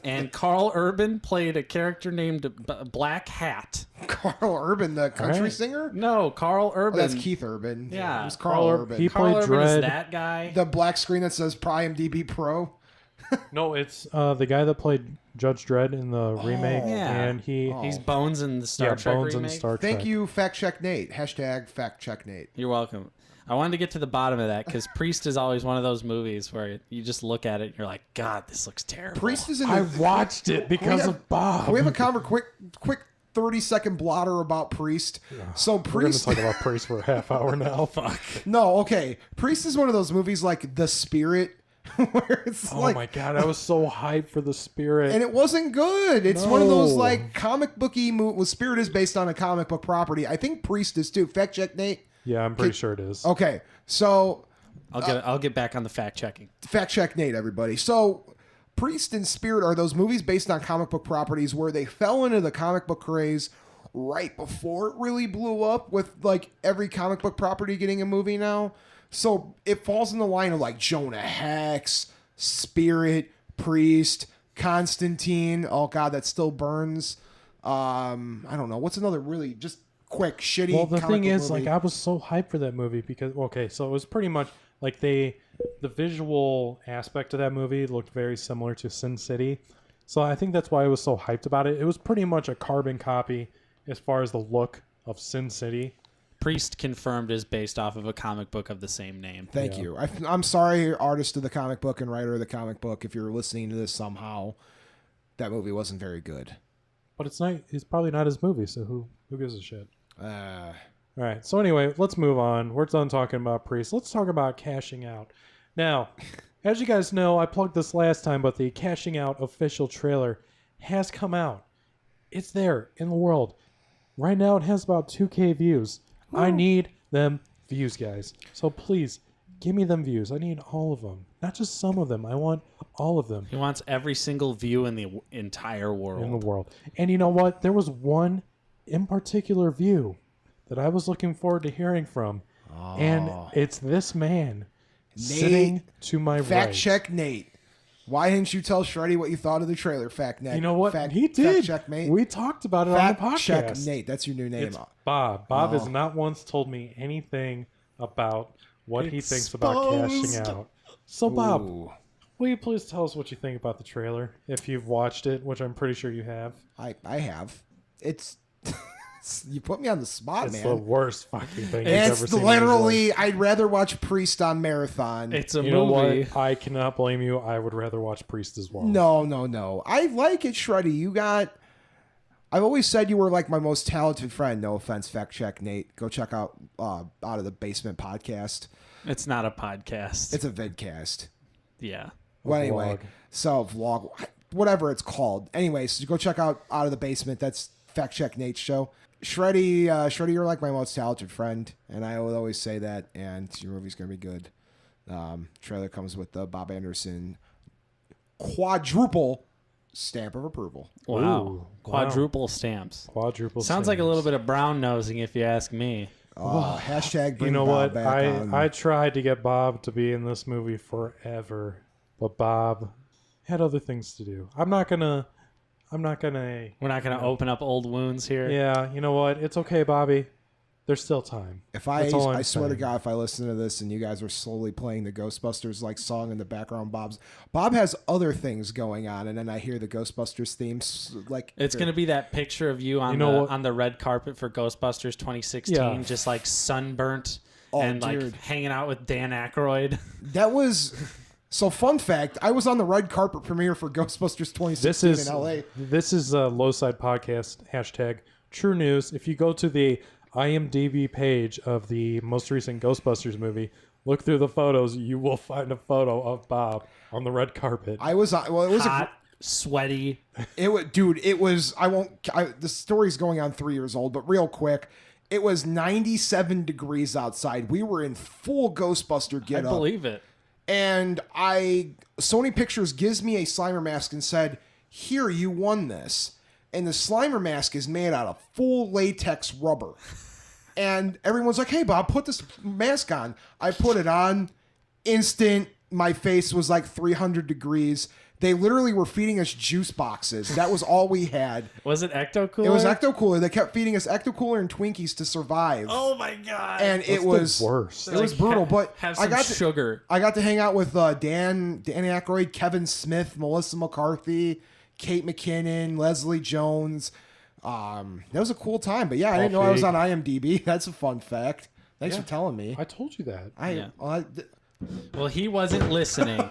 S1: And Carl Urban played a character named Black Hat.
S3: Carl Urban, the country
S2: right.
S3: singer?
S1: No, Carl
S3: Oh,
S1: Urban.
S3: that's Keith Urban.
S1: Yeah.
S3: It was Carl Urban.
S2: He
S1: Carl
S2: played
S1: Urban is
S2: Dredd.
S1: that guy.
S3: The black screen that says IMDb Pro.
S2: No, it's the guy that played Judge Dredd in the remake,
S1: yeah.
S2: and
S1: He's Bones in the Star Trek
S2: Bones
S1: remake.
S2: in Star Trek.
S3: Thank you, Fact Check Nate. Hashtag Fact Check Nate.
S1: You're welcome. I wanted to get to the bottom of that because Priest is always one of those movies where you just look at it and you're like, God, this looks terrible.
S3: Priest is in the...
S2: I watched it because of Bob.
S3: Can we have a quick 30-second blotter about Priest? So
S2: We're going to
S3: Priest...
S2: talk about Priest for a half hour now.
S1: Fuck.
S3: No, okay. Priest is one of those movies like The Spirit, where it's
S2: Oh
S3: like...
S2: my god, I was so hyped for the Spirit.
S3: And it wasn't good. It's one of those
S2: No.
S3: like comic booky well, Spirit is based on a comic book property. I think Priest is too. Fact check Nate.
S2: Yeah, I'm pretty sure it is.
S3: Okay, so
S1: I'll get back on the fact checking.
S3: fact check Nate, everybody. So Priest and Spirit are those movies based on comic book properties where they fell into the comic book craze right before it really blew up, with like every comic book property getting a movie now. So it falls in the line of like Jonah Hex, Spirit, Priest, Constantine. Oh God, that still burns. I don't know. What's another really just quick shitty?
S2: Well, the
S3: comic
S2: thing
S3: book
S2: is,
S3: movie?
S2: like, I was so hyped for that movie because, okay, so it was pretty much like the visual aspect of that movie looked very similar to Sin City. So I think that's why I was so hyped about it. It was pretty much a carbon copy as far as the look of Sin City.
S1: Priest confirmed is based off of a comic book of the same name.
S3: Thank you. I'm sorry, artist of the comic book and writer of the comic book, if you're listening to this somehow. That movie wasn't very good.
S2: But it's not. It's probably not his movie, so who gives a shit?
S3: Uh,
S2: All right. So anyway, let's move on. We're done talking about Priest. Let's talk about cashing out. Now, as you guys know, I plugged this last time, but the cashing out official trailer has come out. It's there in the world. Right now, it has about 2K views. I need them views, guys. So please, give me them views. I need all of them. Not just some of them. I want all of them
S1: He wants every single view in the entire world.
S2: in the world. And you know what? There was one in particular view that I was looking forward to hearing from. And it's this man sitting to my
S3: fact
S2: right.
S3: check Nate. Why didn't you tell Sredy what you thought of the trailer? Fact Nate.
S2: You know what?
S3: Fact,
S2: he did.
S3: Fact check Nate.
S2: We talked about it
S3: Fact
S2: on the podcast.
S3: check Nate. That's your new name.
S2: It's Bob. Bob has not once told me anything about what he thinks about cashing
S1: Exposed.
S2: out. So, Bob,
S3: Ooh,
S2: will you please tell us what you think about the trailer? If you've watched it, which I'm pretty sure you have.
S3: I have. It's you put me on the spot,
S2: It's
S3: man.
S2: the worst fucking thing you've
S3: It's
S2: ever seen. in your
S3: literally.
S2: life.
S3: I'd rather watch Priest on Marathon.
S1: It's a
S2: You know
S1: movie.
S2: what? I cannot blame you. I would rather watch Priest as well.
S3: No. I like it, Sredy. You got. I've always said you were like my most talented friend. No offense, fact check Nate. Go check out Out of the Basement podcast.
S1: It's not a podcast.
S3: It's a vidcast.
S1: Yeah.
S3: Well, anyway,
S2: vlog.
S3: so vlog, whatever it's called. Anyway, so go check out of the Basement. That's fact check Nate's show. Sredy, you're like my most talented friend, and I would always say that. And your movie's gonna be good. Trailer comes with the Bob Anderson quadruple stamp of approval.
S1: Wow.
S2: Ooh,
S1: Quadruple stamps.
S2: Quadruple.
S1: Sounds like a little bit of brown nosing if you ask me.
S3: Hashtag bring
S2: You know
S3: Bob
S2: what?
S3: back on.
S2: I tried to get Bob to be in this movie forever, but Bob had other things to do. I'm not gonna.
S1: We're not going to open up old wounds here.
S2: Yeah, you know what? It's okay, Bobby. There's still time.
S3: If
S2: That's all I'm
S3: I swear to
S2: saying.
S3: God, if I listen to this and you guys are slowly playing the Ghostbusters like song in the background, Bob has other things going on, and then I hear the Ghostbusters themes like
S1: It's going to be that picture of you on
S2: know what?
S1: on the red carpet for Ghostbusters 2016,
S2: Yeah.
S1: just like sunburnt
S3: Oh,
S1: and
S3: dude.
S1: like hanging out with Dan Aykroyd.
S3: That was so. Fun fact: I was on the red carpet premiere for Ghostbusters 2016 in LA.
S2: This is a Low Side Podcast hashtag True News. If you go to the IMDb page of the most recent Ghostbusters movie, look through the photos. You will find a photo of Bob on the red carpet.
S3: I was on. Well, it was
S1: Hot. sweaty.
S3: It was. The story's going on 3 years old, but real quick, it was 97 degrees outside. We were in full Ghostbuster
S1: I
S3: getup.
S1: believe it.
S3: And Sony Pictures gives me a Slimer mask and said, "Here, you won this." And the Slimer mask is made out of full latex rubber. And everyone's like, "Hey, Bob, put this mask on." I put it on. Instant, my face was like 300 degrees. They literally were feeding us juice boxes. That was all we had.
S1: Was it Ecto Cooler?
S3: It was Ecto Cooler. They kept feeding us Ecto Cooler and Twinkies to survive.
S1: Oh my god!
S3: And it was
S2: the worst.
S3: It was brutal. But
S1: have some sugar.
S3: I got to hang out with Dan Aykroyd, Kevin Smith, Melissa McCarthy, Kate McKinnon, Leslie Jones. That was a cool time. But yeah, I didn't know I was on IMDb. That's a fun fact. Thanks for telling me.
S2: I told you that.
S1: Well, he wasn't listening.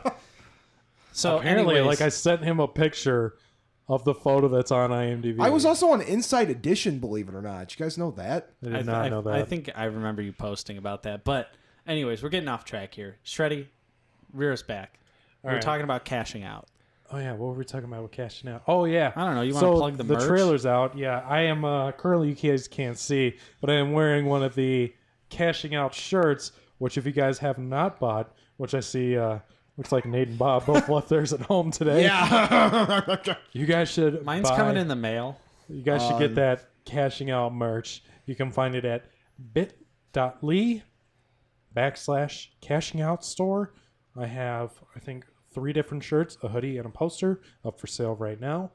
S1: So
S2: Apparently,
S1: anyways,
S2: like I sent him a picture of the photo that's on IMDb.
S3: I was also on Inside Edition, believe it or not. Did you guys know that?
S2: I did not know that.
S1: I think I remember you posting about that. But anyways, we're getting off track here. Sredy, rear us back. We're
S2: right.
S1: talking about cashing out.
S2: Oh yeah, what were we talking about with cashing out? Oh yeah,
S1: I don't know. You want to plug the merch?
S2: The trailer's out. Yeah, I am currently, you guys can't see, but I am wearing one of the cashing out shirts. Which, if you guys have not bought, which I see looks like Nate and Bob both left theirs at home today.
S3: Yeah.
S2: You guys should.
S1: Mine's coming in the mail.
S2: You guys should get that cashing out merch. You can find it at bit.ly/cashing out store. I have, I think, 3 different shirts, a hoodie, and a poster up for sale right now.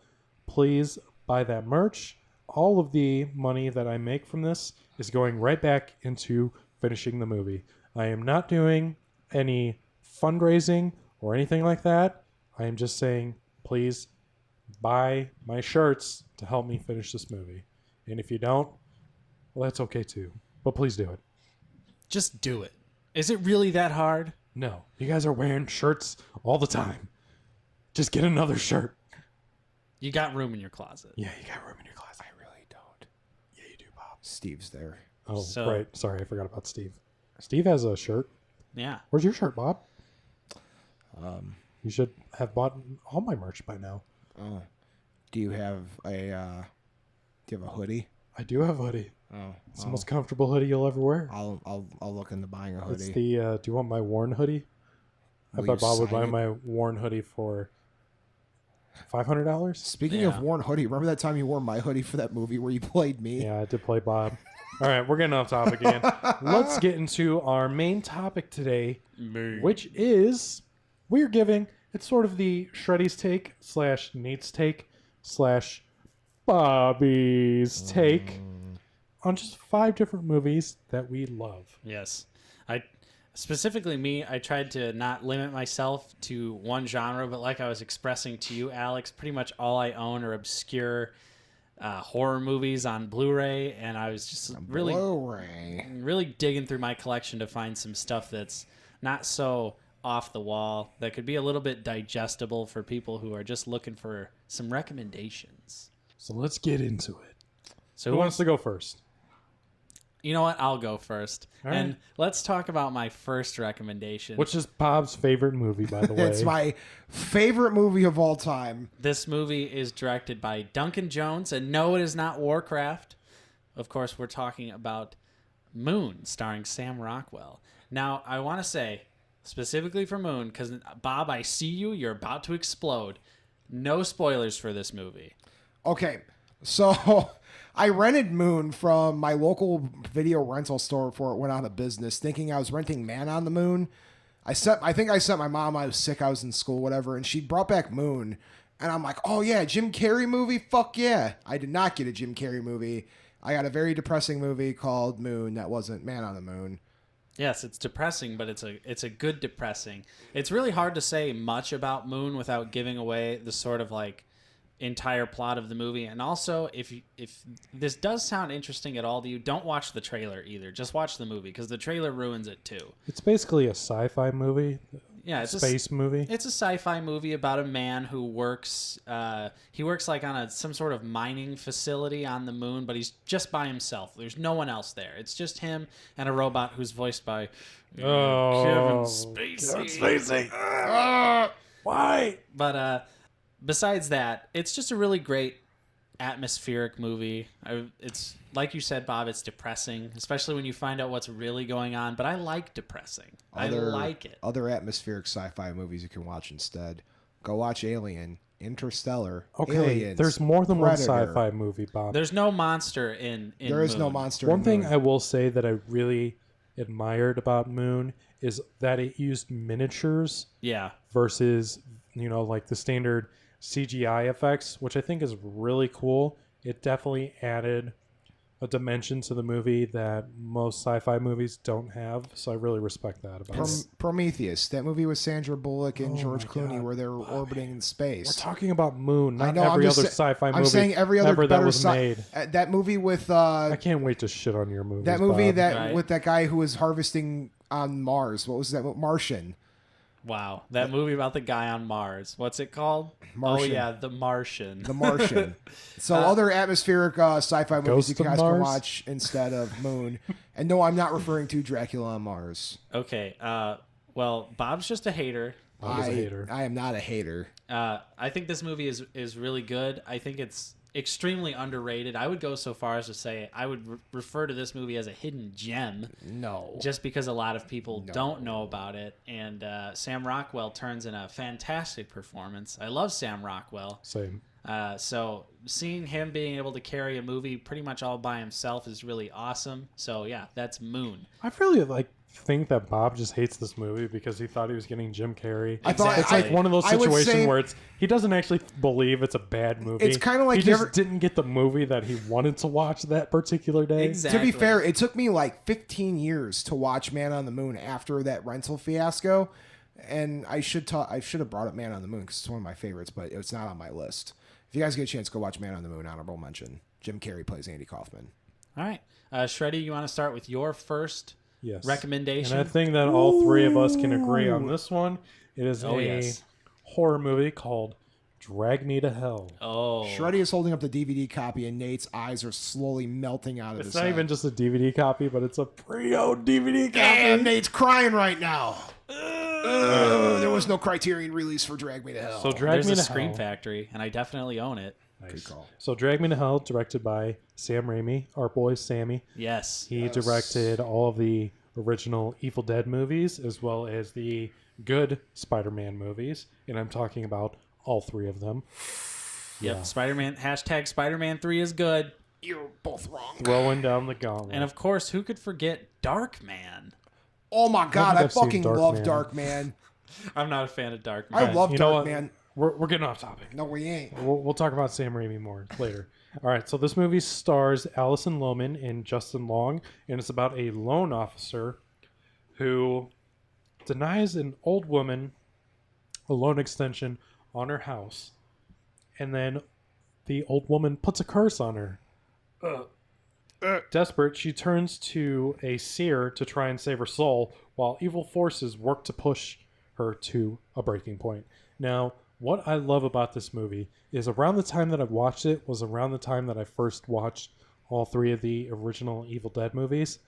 S2: Please buy that merch. All of the money that I make from this is going right back into finishing the movie. I am not doing any fundraising or anything like that. I am just saying, please buy my shirts to help me finish this movie. And if you don't, well, that's okay too. But please do it.
S1: Just do it. Is it really that hard?
S2: No. You guys are wearing shirts all the time. Just get another shirt.
S1: You got room in your closet.
S2: Yeah, you got room in your closet.
S3: I really don't.
S2: Yeah, you do, Bob.
S3: Steve's there.
S2: Oh,
S1: So-
S2: right. Sorry, I forgot about Steve. Steve has a shirt.
S1: Yeah.
S2: Where's your shirt, Bob?
S3: Um,
S2: You should have bought all my merch by now.
S3: do you have a hoodie?
S2: I do have a hoodie.
S3: Oh,
S2: It's the most comfortable hoodie you'll ever wear.
S3: I'll look into buying a hoodie.
S2: It's the. Do you want my worn hoodie? I
S3: Will
S2: thought
S3: you
S2: Bob would
S3: sign
S2: buy
S3: it?
S2: my worn hoodie for $500.
S3: Speaking
S1: Yeah.
S3: of worn hoodie, remember that time you wore my hoodie for that movie where you played me?
S2: Yeah, I did play Bob. All right, we're getting off topic again. Let's get into our main topic today, which is we're giving, it's sort of the Shreddy's take / Nate's take / Bobby's take on just 5 different movies that we love.
S1: Yes. Specifically me, I tried to not limit myself to one genre, but like I was expressing to you, Alex, pretty much all I own are obscure horror movies on Blu-ray, and I was just really digging through my collection to find some stuff that's not so off the wall, that could be a little bit digestible for people who are just looking for some recommendations.
S2: So let's get into it.
S1: So
S2: Who wants to go first?
S1: You know what? I'll go first.
S2: All
S1: and
S2: right.
S1: let's talk about my first recommendation.
S2: Which is Bob's favorite movie, by the way.
S3: It's my favorite movie of all time.
S1: This movie is directed by Duncan Jones, and no, it is not Warcraft. Of course, we're talking about Moon, starring Sam Rockwell. Now, I want to say, specifically for Moon, because Bob, I see you. You're about to explode. No spoilers for this movie.
S3: Okay, so I rented Moon from my local video rental store before it went out of business, thinking I was renting Man on the Moon. I think I sent my mom. I was sick. I was in school, whatever, and she brought back Moon, and I'm like, oh yeah, Jim Carrey movie, fuck yeah. I did not get a Jim Carrey movie. I got a very depressing movie called Moon that wasn't Man on the Moon.
S1: Yes, it's depressing, but it's a good depressing. It's really hard to say much about Moon without giving away the sort of like entire plot of the movie. And also, if this does sound interesting at all to you, don't watch the trailer either. Just watch the movie, because the trailer ruins it too.
S2: It's basically a sci-fi movie.
S1: Yeah, it's
S2: Space movie.
S1: It's a sci-fi movie about a man who works. He works like on some sort of mining facility on the moon, but he's just by himself. There's no one else there. It's just him and a robot who's voiced by Kevin Spacey.
S2: Why?
S1: But besides that, it's just a really great atmospheric movie. It's like you said, Bob, it's depressing, especially when you find out what's really going on, but I like depressing. I like it.
S3: Other atmospheric sci-fi movies you can watch instead. Go watch Alien, Interstellar,
S2: Okay,
S3: Aliens,
S2: there's more than
S3: Predator.
S2: one sci-fi movie, Bob.
S1: There's no monster in
S3: There is no
S1: Moon.
S3: monster.
S2: One
S3: in
S2: thing
S3: Moon.
S2: I will say that I really admired about Moon is that it used miniatures
S1: Yeah.
S2: versus, like the standard CGI effects, which I think is really cool. It definitely added a dimension to the movie that most sci-fi movies don't have, so I really respect that about it.
S3: Prometheus, that movie with Sandra Bullock and
S2: Oh
S3: George
S2: my
S3: Clooney,
S2: God,
S3: where they're orbiting in
S2: We're
S3: space.
S2: talking about Moon, not
S3: I know, I'm
S2: every
S3: just
S2: other
S3: sa-
S2: sci-fi movie
S3: I'm saying every other
S2: ever that
S3: better
S2: was made.
S3: that movie with
S2: I can't wait to shit on your movie.
S3: that movie
S2: Bob.
S3: that
S1: Right.
S3: with that guy who was harvesting on Mars. What was that? Martian.
S1: Wow. That movie about the guy on Mars. What's it called?
S3: Martian.
S1: Oh, yeah. The Martian.
S3: The Martian. So other atmospheric sci-fi movies you
S2: Ghost of
S3: guys can
S2: Mars?
S3: watch instead of Moon. And no, I'm not referring to Dracula on Mars.
S1: Okay. Well, Bob's just a hater.
S2: Bob is a hater.
S3: I am not a hater.
S1: I think this movie is really good. I think it's extremely underrated. I would go so far as to say I would refer to this movie as a hidden gem,
S3: No.
S1: just because a lot of people don't know about it. And Sam Rockwell turns in a fantastic performance. I love Sam Rockwell.
S2: Same.
S1: So seeing him being able to carry a movie pretty much all by himself is really awesome. So yeah, that's Moon.
S2: I really think that Bob just hates this movie because he thought he was getting Jim Carrey.
S3: I thought-
S2: It's like one of those
S3: I would
S2: situations
S3: say-
S2: where he doesn't actually believe it's a bad movie.
S3: It's kinda like
S2: he
S3: you
S2: just
S3: ever-
S2: didn't get the movie that he wanted to watch that particular day.
S1: Exactly.
S3: To be fair, it took me like 15 years to watch Man on the Moon after that rental fiasco, and I should have brought up Man on the Moon because it's one of my favorites, but it's not on my list. If you guys get a chance, go watch Man on the Moon. Honorable mention: Jim Carrey plays Andy Kaufman.
S1: All right, Sredy, you want to start with your first
S2: Yes.
S1: recommendation?
S2: And I think that all three of us can agree on this one. It is
S1: Oh,
S2: a
S1: yes.
S2: horror movie called Drag Me to Hell.
S1: Oh,
S3: Shreddy is holding up the DVD copy, and Nate's eyes are slowly melting out of
S2: It's
S3: his
S2: not
S3: head.
S2: even just a DVD copy, but it's a pre-owned DVD copy.
S3: Damn, Nate's crying right now. There was no Criterion release for Drag Me to Hell.
S2: So Drag
S1: there's
S2: Me
S1: a
S2: to
S1: Scream
S2: Hell.
S1: Factory, and I definitely own it.
S2: Nice.
S3: Good call.
S2: So Drag Me to Hell, directed by Sam Raimi, our boy Sammy.
S1: Yes.
S2: He directed all of the original Evil Dead movies as well as the good Spider-Man movies, and I'm talking about all three of them.
S1: Yep.
S2: Yeah.
S1: Spider-Man. Hashtag Spider-Man 3 is good.
S3: You're both wrong.
S2: Throwing down the gauntlet.
S1: And of course, who could forget Darkman?
S3: Oh my god,
S2: think
S3: I
S2: I've seen
S3: fucking love
S2: Darkman.
S3: Darkman.
S1: I'm not a fan of Darkman.
S3: I love
S2: you know what?
S3: Darkman.
S2: We're getting off topic.
S3: No, we ain't.
S2: We'll talk about Sam Raimi more later. All right, so this movie stars Alison Lohman and Justin Long, and it's about a loan officer who denies an old woman a loan extension on her house, and then the old woman puts a curse on her. Desperate, she turns to a seer to try and save her soul, while evil forces work to push her to a breaking point. Now, what I love about this movie is around the time that I watched it was around the time that I first watched all three of the original Evil Dead movies.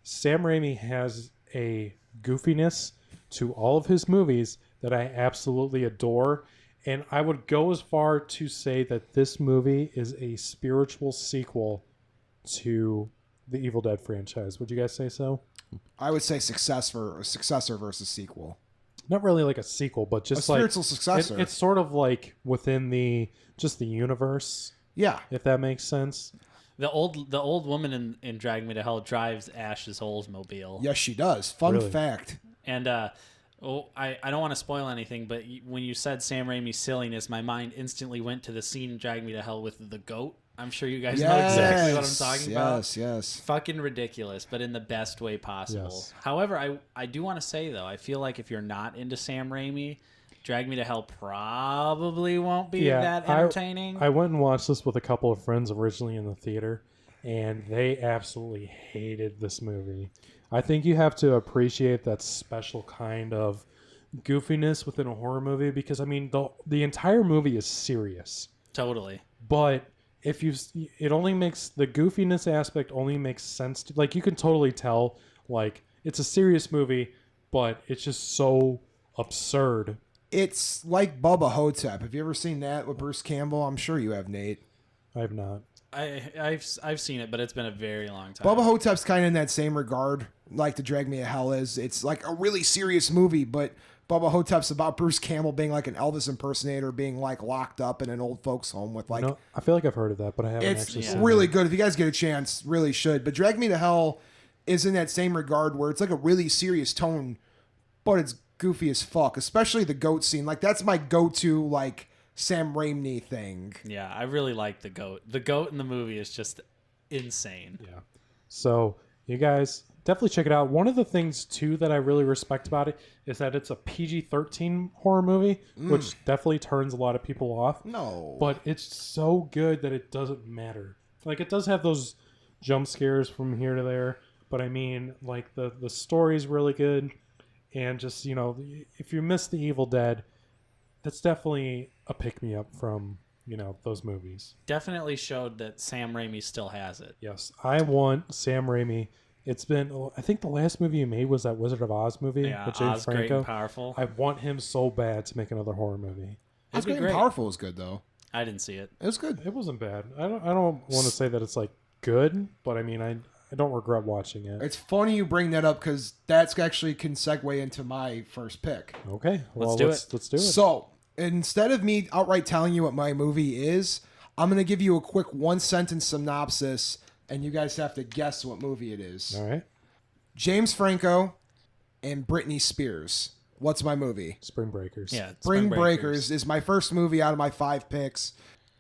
S2: Sam Raimi has a goofiness to all of his movies that I absolutely adore, and I would go as far to say that this movie is a spiritual sequel to the Evil Dead franchise. Would you guys say so?
S3: I would say successor versus sequel.
S2: Not really like a sequel, but just
S3: A
S2: like
S3: spiritual successor.
S2: It's sort of like within the universe,
S3: Yeah.
S2: if that makes sense.
S1: The old woman in Drag Me to Hell drives Ash's Oldsmobile.
S3: Yes, she does. Fun
S2: Really?
S3: fact.
S1: And I don't want to spoil anything, but when you said Sam Raimi's silliness, my mind instantly went to the scene in Drag Me to Hell with the goat. I'm sure you guys know exactly what I'm talking about.
S3: Yes, yes.
S1: Fucking ridiculous, but in the best way possible.
S2: Yes.
S1: However, I do want to say, though, I feel like if you're not into Sam Raimi, Drag Me to Hell probably won't be that entertaining.
S2: I went and watched this with a couple of friends originally in the theater, and they absolutely hated this movie. I think you have to appreciate that special kind of goofiness within a horror movie because, I mean, the entire movie is serious.
S1: Totally.
S2: But it only makes the goofiness aspect only makes sense to, like, you can totally tell, like, it's a serious movie, but it's just so absurd
S3: It's like Bubba Hotep. Have you ever seen that with Bruce Campbell? I'm sure you have, Nate.
S2: I have not.
S1: I've seen it, but it's been a very long time.
S3: Bubba Hotep's kind of in that same regard, like The Drag Me to Hell is. It's like a really serious movie, but Bubba Hotep's about Bruce Campbell being like an Elvis impersonator, being like locked up in an old folks home with like.
S2: No, I feel like I've heard of that, but I haven't
S3: It's
S2: actually seen
S3: really
S2: it.
S3: good. If you guys get a chance, really should. But Drag Me to Hell is in that same regard where it's like a really serious tone, but it's goofy as fuck. Especially the goat scene. Like that's my go-to like Sam Raimi thing.
S1: Yeah, I really like the goat. The goat in the movie is just insane.
S2: Yeah. So you guys definitely check it out. One of the things too that I really respect about it is that it's a PG-13 horror movie, which definitely turns a lot of people off.
S3: No.
S2: But it's so good that it doesn't matter. Like it does have those jump scares from here to there, but I mean, like the story's really good, and just if you miss The Evil Dead, that's definitely a pick me up from those movies.
S1: Definitely showed that Sam Raimi still has it.
S2: Yes, I want Sam Raimi. It's been, I think the last movie he made was that Wizard of Oz movie
S1: Yeah,
S2: with James
S1: Oz, Great
S2: Franco.
S1: and Powerful.
S2: I want him so bad to make another horror movie.
S3: It's
S1: It'd be great.
S3: Powerful was good though.
S1: I didn't see it.
S3: It was good.
S2: It wasn't bad. I don't want to say that it's like good, but I mean I don't regret watching it.
S3: It's funny you bring that up because that's actually can segue into my first pick.
S2: Okay, well
S1: Let's
S2: let's do it.
S3: So instead of me outright telling you what my movie is, I'm going to give you a quick one-sentence synopsis, and you guys have to guess what movie it is.
S2: All right,
S3: James Franco and Britney Spears. What's my movie?
S2: Spring Breakers.
S1: Yeah,
S3: Spring Breakers is my first movie out of my 5 picks.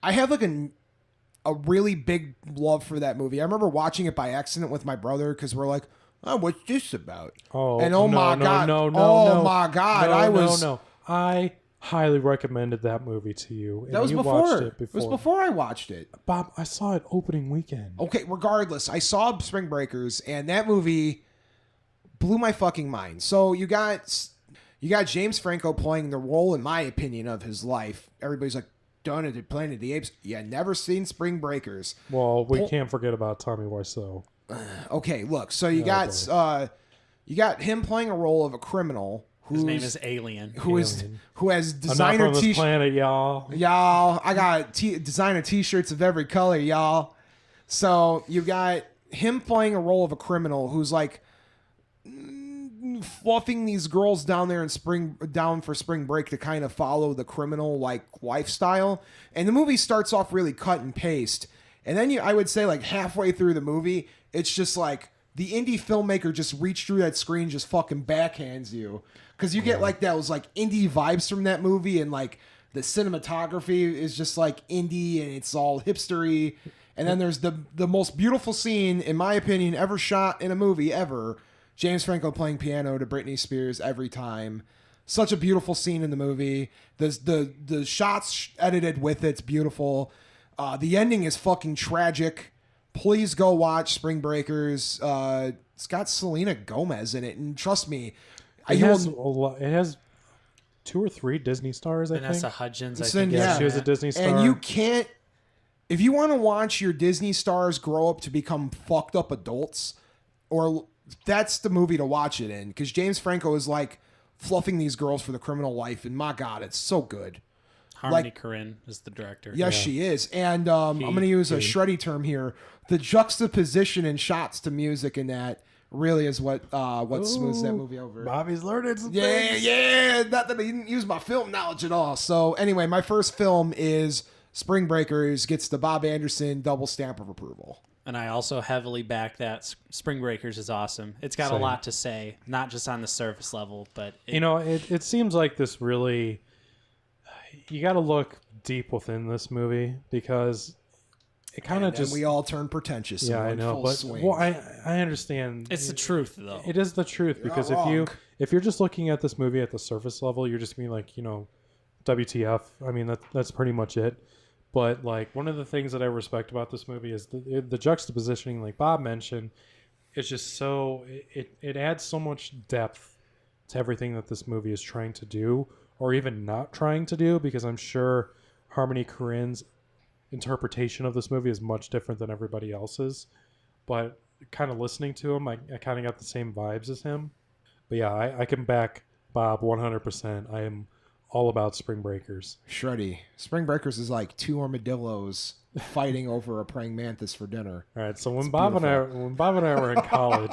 S3: I have like a really big love for that movie. I remember watching it by accident with my brother because we're like, oh, what's this about?
S2: Oh,
S3: and my God. My God.
S2: No. I highly recommended that movie to you. And
S3: That was
S2: you
S3: before.
S2: watched it
S3: It was before I watched it.
S2: Bob, I saw it opening weekend.
S3: Okay, regardless, I saw Spring Breakers, and that movie blew my fucking mind. So you got James Franco playing the role, in my opinion, of his life. Everybody's like, done it at Planet of the Apes. Yeah, never seen Spring Breakers.
S2: Well, we can't forget about Tommy Wiseau.
S3: Okay, look. So you got him playing a role of a criminal.
S1: His name is Alien.
S3: Who has
S2: I'm not
S3: designer
S2: from this
S3: t-shirts.
S2: planet, y'all.
S3: Y'all, I got designer t-shirts of every color, y'all. So you got him playing a role of a criminal who's like fluffing these girls down there down for spring break to kind of follow the criminal like lifestyle. And the movie starts off really cut and paste. And then I would say like halfway through the movie, it's just like the indie filmmaker just reached through that screen, just fucking backhands you. Because you get like those like indie vibes from that movie, and like the cinematography is just like indie and it's all hipstery. And then there's the most beautiful scene, in my opinion, ever shot in a movie ever. James Franco playing piano to Britney Spears every time. Such a beautiful scene in the movie. The shots edited with it's beautiful. The ending is fucking tragic. Please go watch Spring Breakers. It's got Selena Gomez in it, and trust me,
S2: It has 2 or 3 Disney stars, I
S1: Vanessa
S2: think.
S1: Hudgens,
S3: It's
S1: I think.
S3: in-
S2: Yeah,
S3: yeah.
S2: she was a Disney star.
S3: and you can't. If you want to watch your Disney stars grow up to become fucked up adults, or that's the movie to watch it in, because James Franco is like fluffing these girls for the criminal life, and my God, it's so good.
S1: Harmony Korine is the director.
S3: Yes, she is. And I'm going to use a Sredy term here. The juxtaposition in shots to music in that really is what smooths that movie over.
S2: Bobby's learning some
S3: Yeah,
S2: things.
S3: yeah. Not that I didn't use my film knowledge at all. So anyway, my first film is Spring Breakers, gets the Bob Anderson double stamp of approval.
S1: And I also heavily back that. Spring Breakers is awesome. It's got
S2: Same.
S1: a lot to say, not just on the surface level, but
S2: It seems like this really... You got to look deep within this movie, because it kind of just...
S3: we all turn pretentious.
S2: Yeah,
S3: and
S2: I
S3: we're in
S2: know,
S3: full
S2: but
S3: swing.
S2: well, I understand.
S1: it's the truth, though.
S2: It is the truth, because
S3: not wrong.
S2: if you're just looking at this movie at the surface level, you're just being like, WTF. I mean, that's pretty much it. But like, one of the things that I respect about this movie is the juxtapositioning, like Bob mentioned. It's just so it adds so much depth to everything that this movie is trying to do, or even not trying to do, because I'm sure Harmony Korine's interpretation of this movie is much different than everybody else's. But kind of listening to him, I kind of got the same vibes as him. But yeah, I can back Bob 100%. I am all about Spring Breakers.
S3: Sredy. Spring Breakers is like two armadillos fighting over a praying mantis for dinner.
S2: All right, so when Bob and I were in college,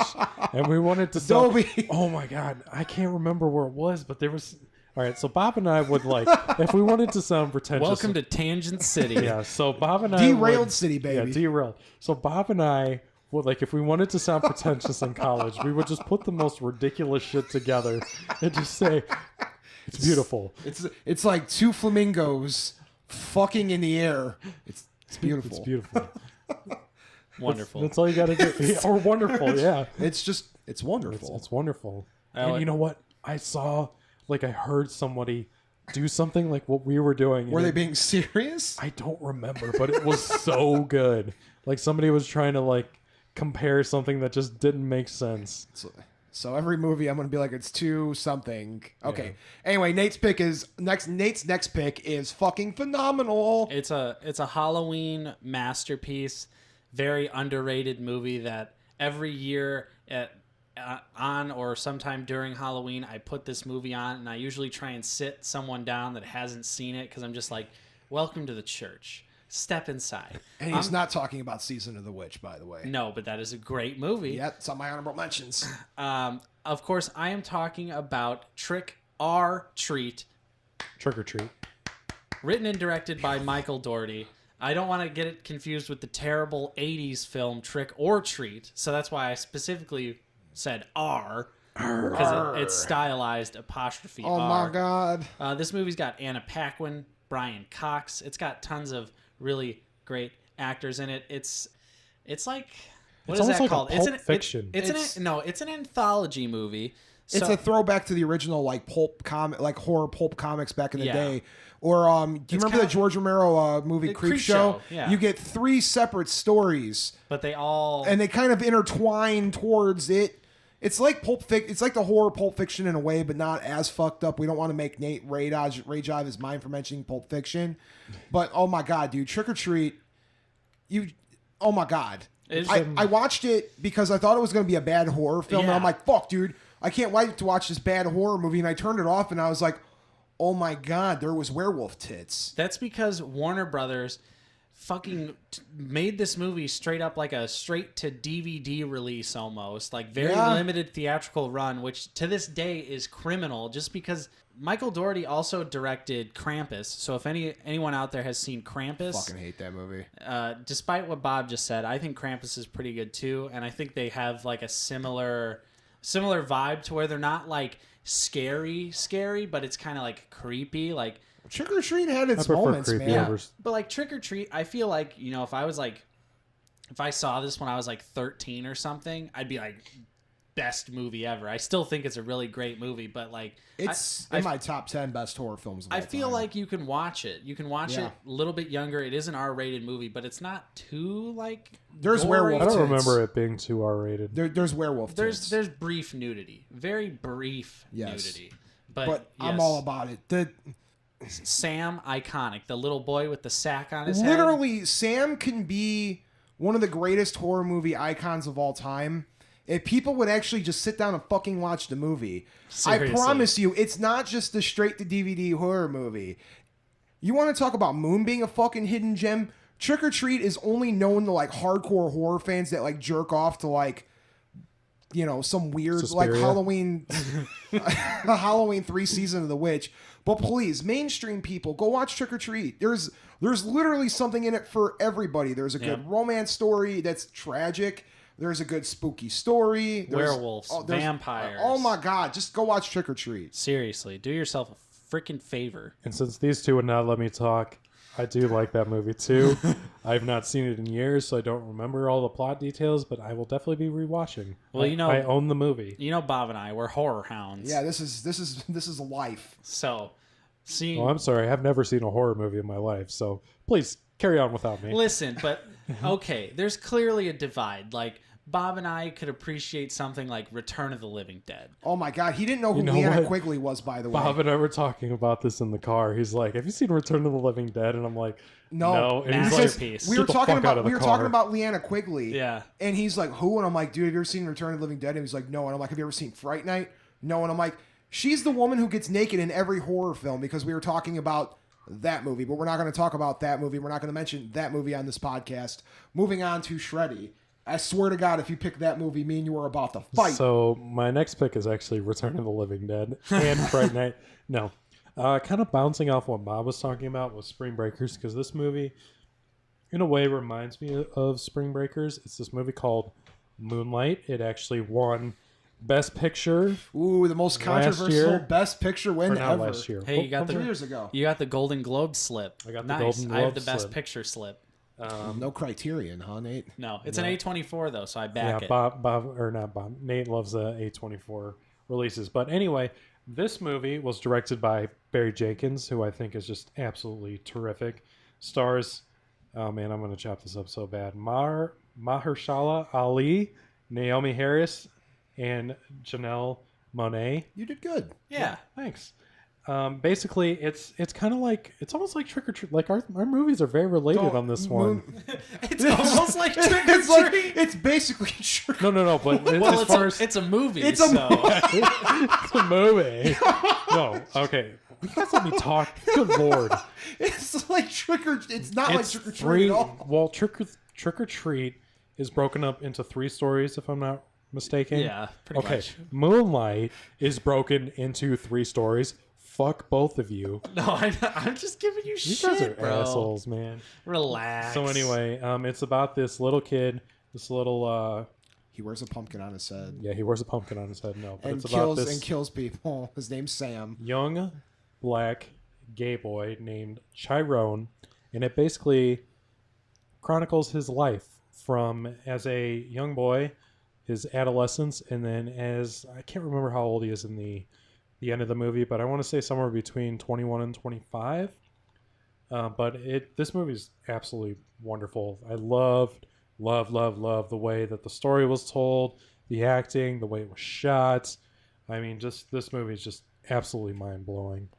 S2: and we wanted to
S3: Dolby.
S2: oh my God, I can't remember where it was, but there was. All right, so Bob and I would like if we wanted to sound pretentious.
S1: Welcome to Tangent City.
S2: Yeah, so Bob and I
S3: Derailed City, baby.
S2: Yeah, derailed. So Bob and I would like if we wanted to sound pretentious in college, we would just put the most ridiculous shit together and just say, "It's beautiful."
S3: It's like two flamingos fucking in the air. It's beautiful.
S2: It's beautiful.
S1: Wonderful.
S2: That's all you got to do. Yeah, or wonderful, yeah.
S3: It's wonderful.
S2: It's wonderful.
S1: Oh,
S2: And you know what? I heard somebody do something like what we were doing.
S3: Were they being serious?
S2: I don't remember, but it was so good. Like somebody was trying to like compare something that just didn't make sense.
S3: So every movie I'm going to be like, it's two something. Okay.
S2: Yeah.
S3: Anyway, Nate's next pick is fucking phenomenal.
S1: It's a Halloween masterpiece, very underrated movie that every year on or sometime during Halloween I put this movie on, and I usually try and sit someone down that hasn't seen it because I'm just like, welcome to the church. Step inside.
S3: And he's not talking about Season of the Witch, by the way.
S1: No, but that is a great movie.
S3: Yeah, it's on my honorable mentions.
S1: Of course, I am talking about Trick or Treat,
S2: Trick or Treat.
S1: written and directed by Michael Dougherty. I don't want to get it confused with the terrible 80s film Trick or Treat, so that's why I specifically said R, because it's stylized apostrophe
S3: Oh
S1: R.
S3: my God.
S1: This movie's got Anna Paquin, Brian Cox. It's got tons of really great actors in it. It's like, what is that
S2: like
S1: called?
S2: Pulp Fiction.
S1: It's an anthology movie.
S3: It's
S1: So-
S3: a throwback to the original like horror pulp comics back in the
S1: Yeah.
S3: day. Or do you remember the George Romero movie
S1: The
S3: Creep Show?
S1: Yeah.
S3: You get 3 separate stories,
S1: but they all
S3: and they kind of intertwine towards it. It's like It's like the horror Pulp Fiction in a way, but not as fucked up. We don't want to make Nate rage out of his mind for mentioning Pulp Fiction, but oh my God, dude, Trick or Treat, oh my God. I watched it because I thought it was going to be a bad horror film, and
S1: Yeah.
S3: I'm like, fuck, dude, I can't wait to watch this bad horror movie, and I turned it off, and I was like, oh my God, there was werewolf tits.
S1: That's because Warner Brothers fucking made this movie straight up like a straight to DVD release almost, like very limited theatrical run, which to this day is criminal just because Michael Dougherty also directed Krampus. So if anyone out there has seen Krampus,
S3: Fucking hate that movie.
S1: despite what Bob just said, I think Krampus is pretty good too, and I think they have like a similar vibe to where they're not like scary, but it's kind of like creepy, like
S3: Trick or Treat had its
S2: I prefer
S3: moments,
S2: creepy
S3: man.
S2: over-
S1: But like Trick or Treat, I feel like, if I saw this when I was like 13 or something, I'd be like, best movie ever. I still think it's a really great movie, but like
S3: It's in my top 10 best horror films of all
S1: I feel
S3: time.
S1: like you can watch it. You can watch
S3: Yeah.
S1: it a little bit younger. It is an R-rated movie, but it's not too like
S3: There's
S1: gory.
S3: werewolf
S2: I don't
S3: tits.
S2: remember it being too R-rated.
S3: There's werewolf tits.
S1: There's brief nudity. Very brief
S3: Yes.
S1: nudity. But
S3: but I'm
S1: yes.
S3: all about it.
S1: Sam, iconic. The little boy with the sack on his head.
S3: Literally, Sam can be one of the greatest horror movie icons of all time. If people would actually just sit down and fucking watch the movie,
S1: Seriously.
S3: I promise you, it's not just a straight to DVD horror movie. You want to talk about Moon being a fucking hidden gem? Trick or Treat is only known to like hardcore horror fans that like jerk off to like, some weird like
S2: Suspiria.
S3: Halloween, Halloween 3 Season of the Witch. But please, mainstream people, go watch Trick or Treat. There's literally something in it for everybody. There's a good romance story that's tragic. There's a good spooky story.
S1: Werewolves,
S3: there's-
S1: vampires.
S3: Oh my God, just go watch Trick or Treat.
S1: Seriously, do yourself a freaking favor.
S2: And since these two would not let me talk, I do like that movie too. I've not seen it in years, so I don't remember all the plot details, but I will definitely be rewatching.
S1: Well,
S2: I own the movie.
S1: Bob and I, we're horror hounds.
S3: Yeah, this is life.
S1: So, seeing...
S2: Oh, I'm sorry. I've never seen a horror movie in my life, so please carry on without me.
S1: Listen, but, okay, there's clearly a divide. Like, Bob and I could appreciate something like Return of the Living Dead.
S3: Oh my God, he didn't know who
S2: You know
S3: Leanna
S2: what?
S3: Quigley was, by the way.
S2: Bob and I were talking about this in the car. He's like, "Have you seen Return of the Living Dead?" And I'm like, "No." And he's like,
S1: Masterpiece.
S3: we were
S2: "Get the
S3: talking
S2: fuck out of
S3: about
S2: the car."
S3: Leanna Quigley.
S1: Yeah.
S3: And he's like, "Who?" And I'm like, "Dude, have you ever seen Return of the Living Dead?" And he's like, "No." And I'm like, "Have you ever seen Fright Night?" No. And I'm like, She's the woman who gets naked in every horror film because we were talking about that movie, but we're not going to talk about that movie. We're not going to mention that movie on this podcast. Moving on to Sredy. I swear to God, if you pick that movie, me and you are about to fight.
S2: So my next pick is actually Return of the Living Dead and Fright Night. No. Kind of bouncing off what Bob was talking about with Spring Breakers, because this movie, in a way, reminds me of Spring Breakers. It's this movie called Moonlight. It actually won Best Picture.
S3: Ooh, the most controversial Best Picture win ever.
S2: Last year.
S1: Hey, you got
S3: 3 years ago.
S1: You got the Golden Globe slip.
S2: I got the
S1: nice.
S2: Golden Globe
S1: I have the Best
S2: slip.
S1: Picture slip.
S3: No Criterion, huh, Nate?
S1: No, it's an A24 though, so I back it.
S2: Nate loves the A24 releases. But anyway, this movie was directed by Barry Jenkins, who I think is just absolutely terrific. Stars, oh man, I'm going to chop this up so bad. Mahershala Ali, Naomi Harris, and Janelle Monáe.
S3: You did good.
S1: Yeah.
S2: Thanks. Basically, it's kind of like, it's almost like Trick or Treat. Like our movies are very related on this one.
S1: It's almost like Trick or
S3: It's like
S1: Treat.
S3: it's basically Trick.
S2: No. But
S1: Well,
S2: as far as
S1: it's a movie.
S3: It's a
S1: so.
S2: it's a movie. No, okay. You guys let me talk. Good Lord.
S3: It's like Trick or. It's not like
S2: It's
S3: Trick or Treat
S2: three.
S3: at all.
S2: Well, Trick or Treat is broken up into 3 stories, if I'm not mistaken.
S1: Yeah, pretty
S2: Okay.
S1: much.
S2: Moonlight is broken into 3 stories. Fuck both of you.
S1: No, I'm just giving you
S2: You
S1: shit,
S2: guys are
S1: bro.
S2: assholes, man.
S1: Relax.
S2: So anyway, it's about this little kid, this little
S3: He wears a pumpkin on his head
S2: yeah, he wears a pumpkin on his head. No, but
S3: and
S2: it's about
S3: kills
S2: this
S3: people. His name's Sam.
S2: young black gay boy named Chiron, and it basically chronicles his life from as a young boy, his adolescence, and then as I can't remember how old he is in the end of the movie, but I want to say somewhere between 21 and 25. But this movie is absolutely wonderful. I love the way that the story was told, the acting, the way it was shot. I mean, just this movie is just absolutely mind blowing.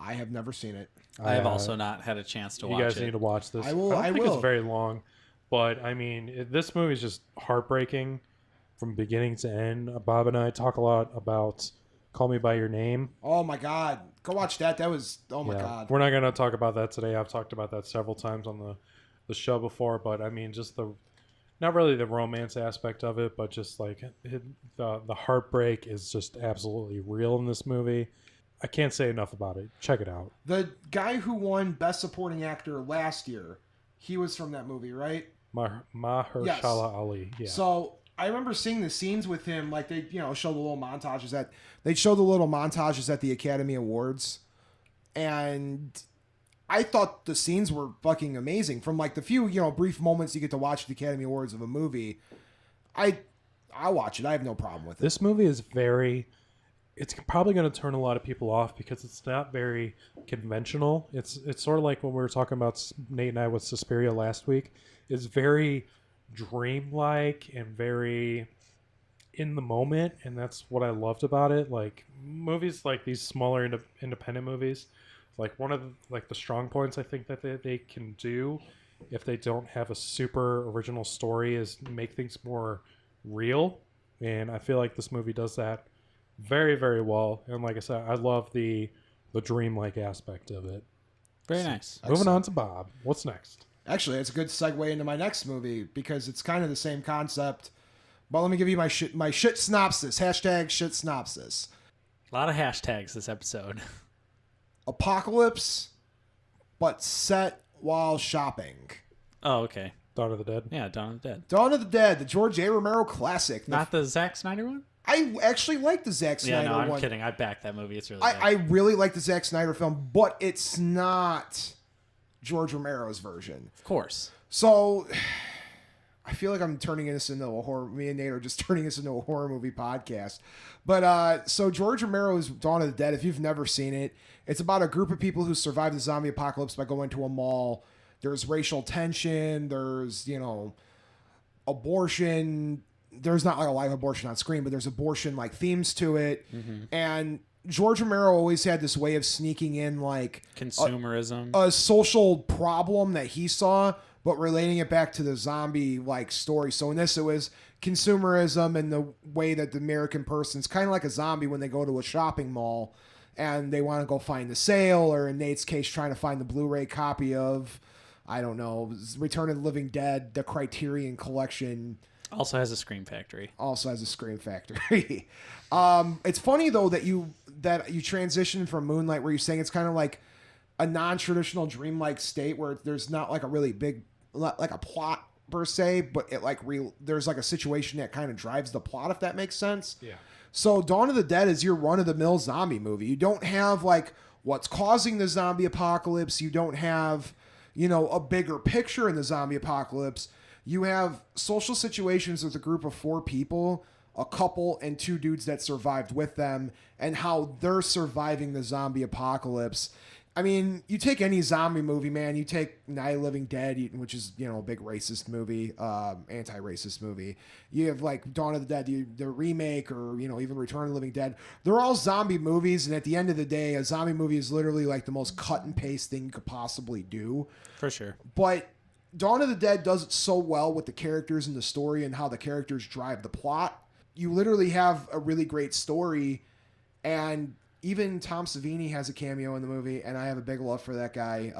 S3: I have never seen it.
S1: I have also not had a chance to watch it.
S2: You guys need to watch this.
S3: I will.
S2: don't think
S3: will.
S2: it's very long, but I mean, this movie is just heartbreaking from beginning to end. Bob and I talk a lot about Call Me by Your Name.
S3: Oh my God! Go watch that. That was. Oh my God.
S2: We're not going to talk about that today. I've talked about that several times on the show before, but I mean, just not really the romance aspect of it, but just like the heartbreak is just absolutely real in this movie. I can't say enough about it. Check it out.
S3: The guy who won Best Supporting Actor last year, he was from that movie, right?
S2: Mahershala Ali. Yeah.
S3: So I remember seeing the scenes with him, like they, show the little montages at the Academy Awards, and I thought the scenes were fucking amazing. From like the few, brief moments you get to watch the Academy Awards of a movie, I'll watch it. I have no problem with it.
S2: This movie is it's probably going to turn a lot of people off because it's not very conventional. It's sort of like when we were talking about Nate and I with Suspiria last week. It's very dreamlike and very in the moment, and that's what I loved about it. Like movies like these smaller independent movies, like one of the strong points I think that they can do if they don't have a super original story is make things more real, and I feel like this movie does that very, very well. And like I said, I love the dreamlike aspect of it.
S1: Very nice.
S2: Moving on to Bob. What's next?
S3: Actually, it's a good segue into my next movie because it's kind of the same concept. But let me give you my shit synopsis. # shit synopsis.
S1: A lot of hashtags this episode.
S3: Apocalypse, but set while shopping.
S1: Oh, okay.
S2: Dawn of the Dead.
S1: Yeah, Dawn of the Dead.
S3: Dawn of the Dead, the George A. Romero classic.
S1: Not the Zack Snyder one?
S3: I actually like the Zack Snyder
S1: Yeah, no, I'm
S3: one.
S1: kidding. I backed that movie. It's really
S3: I
S1: good.
S3: really like the Zack Snyder film, but it's not George Romero's version.
S1: Of course.
S3: So I feel like I'm turning this into a horror. Me and Nate are just turning this into a horror movie podcast. But so George Romero's Dawn of the Dead, if you've never seen it, it's about a group of people who survive the zombie apocalypse by going to a mall. There's racial tension. There's, abortion. There's not like a live abortion on screen, but there's abortion like themes to it. Mm-hmm. And George Romero always had this way of sneaking in like
S1: consumerism,
S3: a social problem that he saw, but relating it back to the zombie like story. So in this, it was consumerism and the way that the American person's kind of like a zombie when they go to a shopping mall and they want to go find the sale, or in Nate's case, trying to find the Blu-ray copy of, I don't know, Return of the Living Dead, the Criterion Collection.
S1: Also has a Scream Factory.
S3: Also has a Scream Factory. It's funny though that you transitioned from Moonlight, where you're saying it's kind of like a non-traditional dreamlike state where there's not like a really big like a plot per se, but it like there's like a situation that kind of drives the plot, if that makes sense.
S2: Yeah.
S3: So Dawn of the Dead is your run-of-the-mill zombie movie. You don't have like what's causing the zombie apocalypse. You don't have, you know, a bigger picture in the zombie apocalypse. You have social situations with a group of 4 people, a couple and 2 dudes that survived with them, and how they're surviving the zombie apocalypse. I mean, you take any zombie movie, man. You take Night of the Living Dead, which is, you know, a big racist movie, anti-racist movie. You have like Dawn of the Dead, the remake, or, you know, even Return of the Living Dead. They're all zombie movies, and at the end of the day, a zombie movie is literally like the most cut and paste thing you could possibly do.
S1: For sure.
S3: But Dawn of the Dead does it so well with the characters and the story and how the characters drive the plot. You literally have a really great story, and even Tom Savini has a cameo in the movie, and I have a big love for that guy.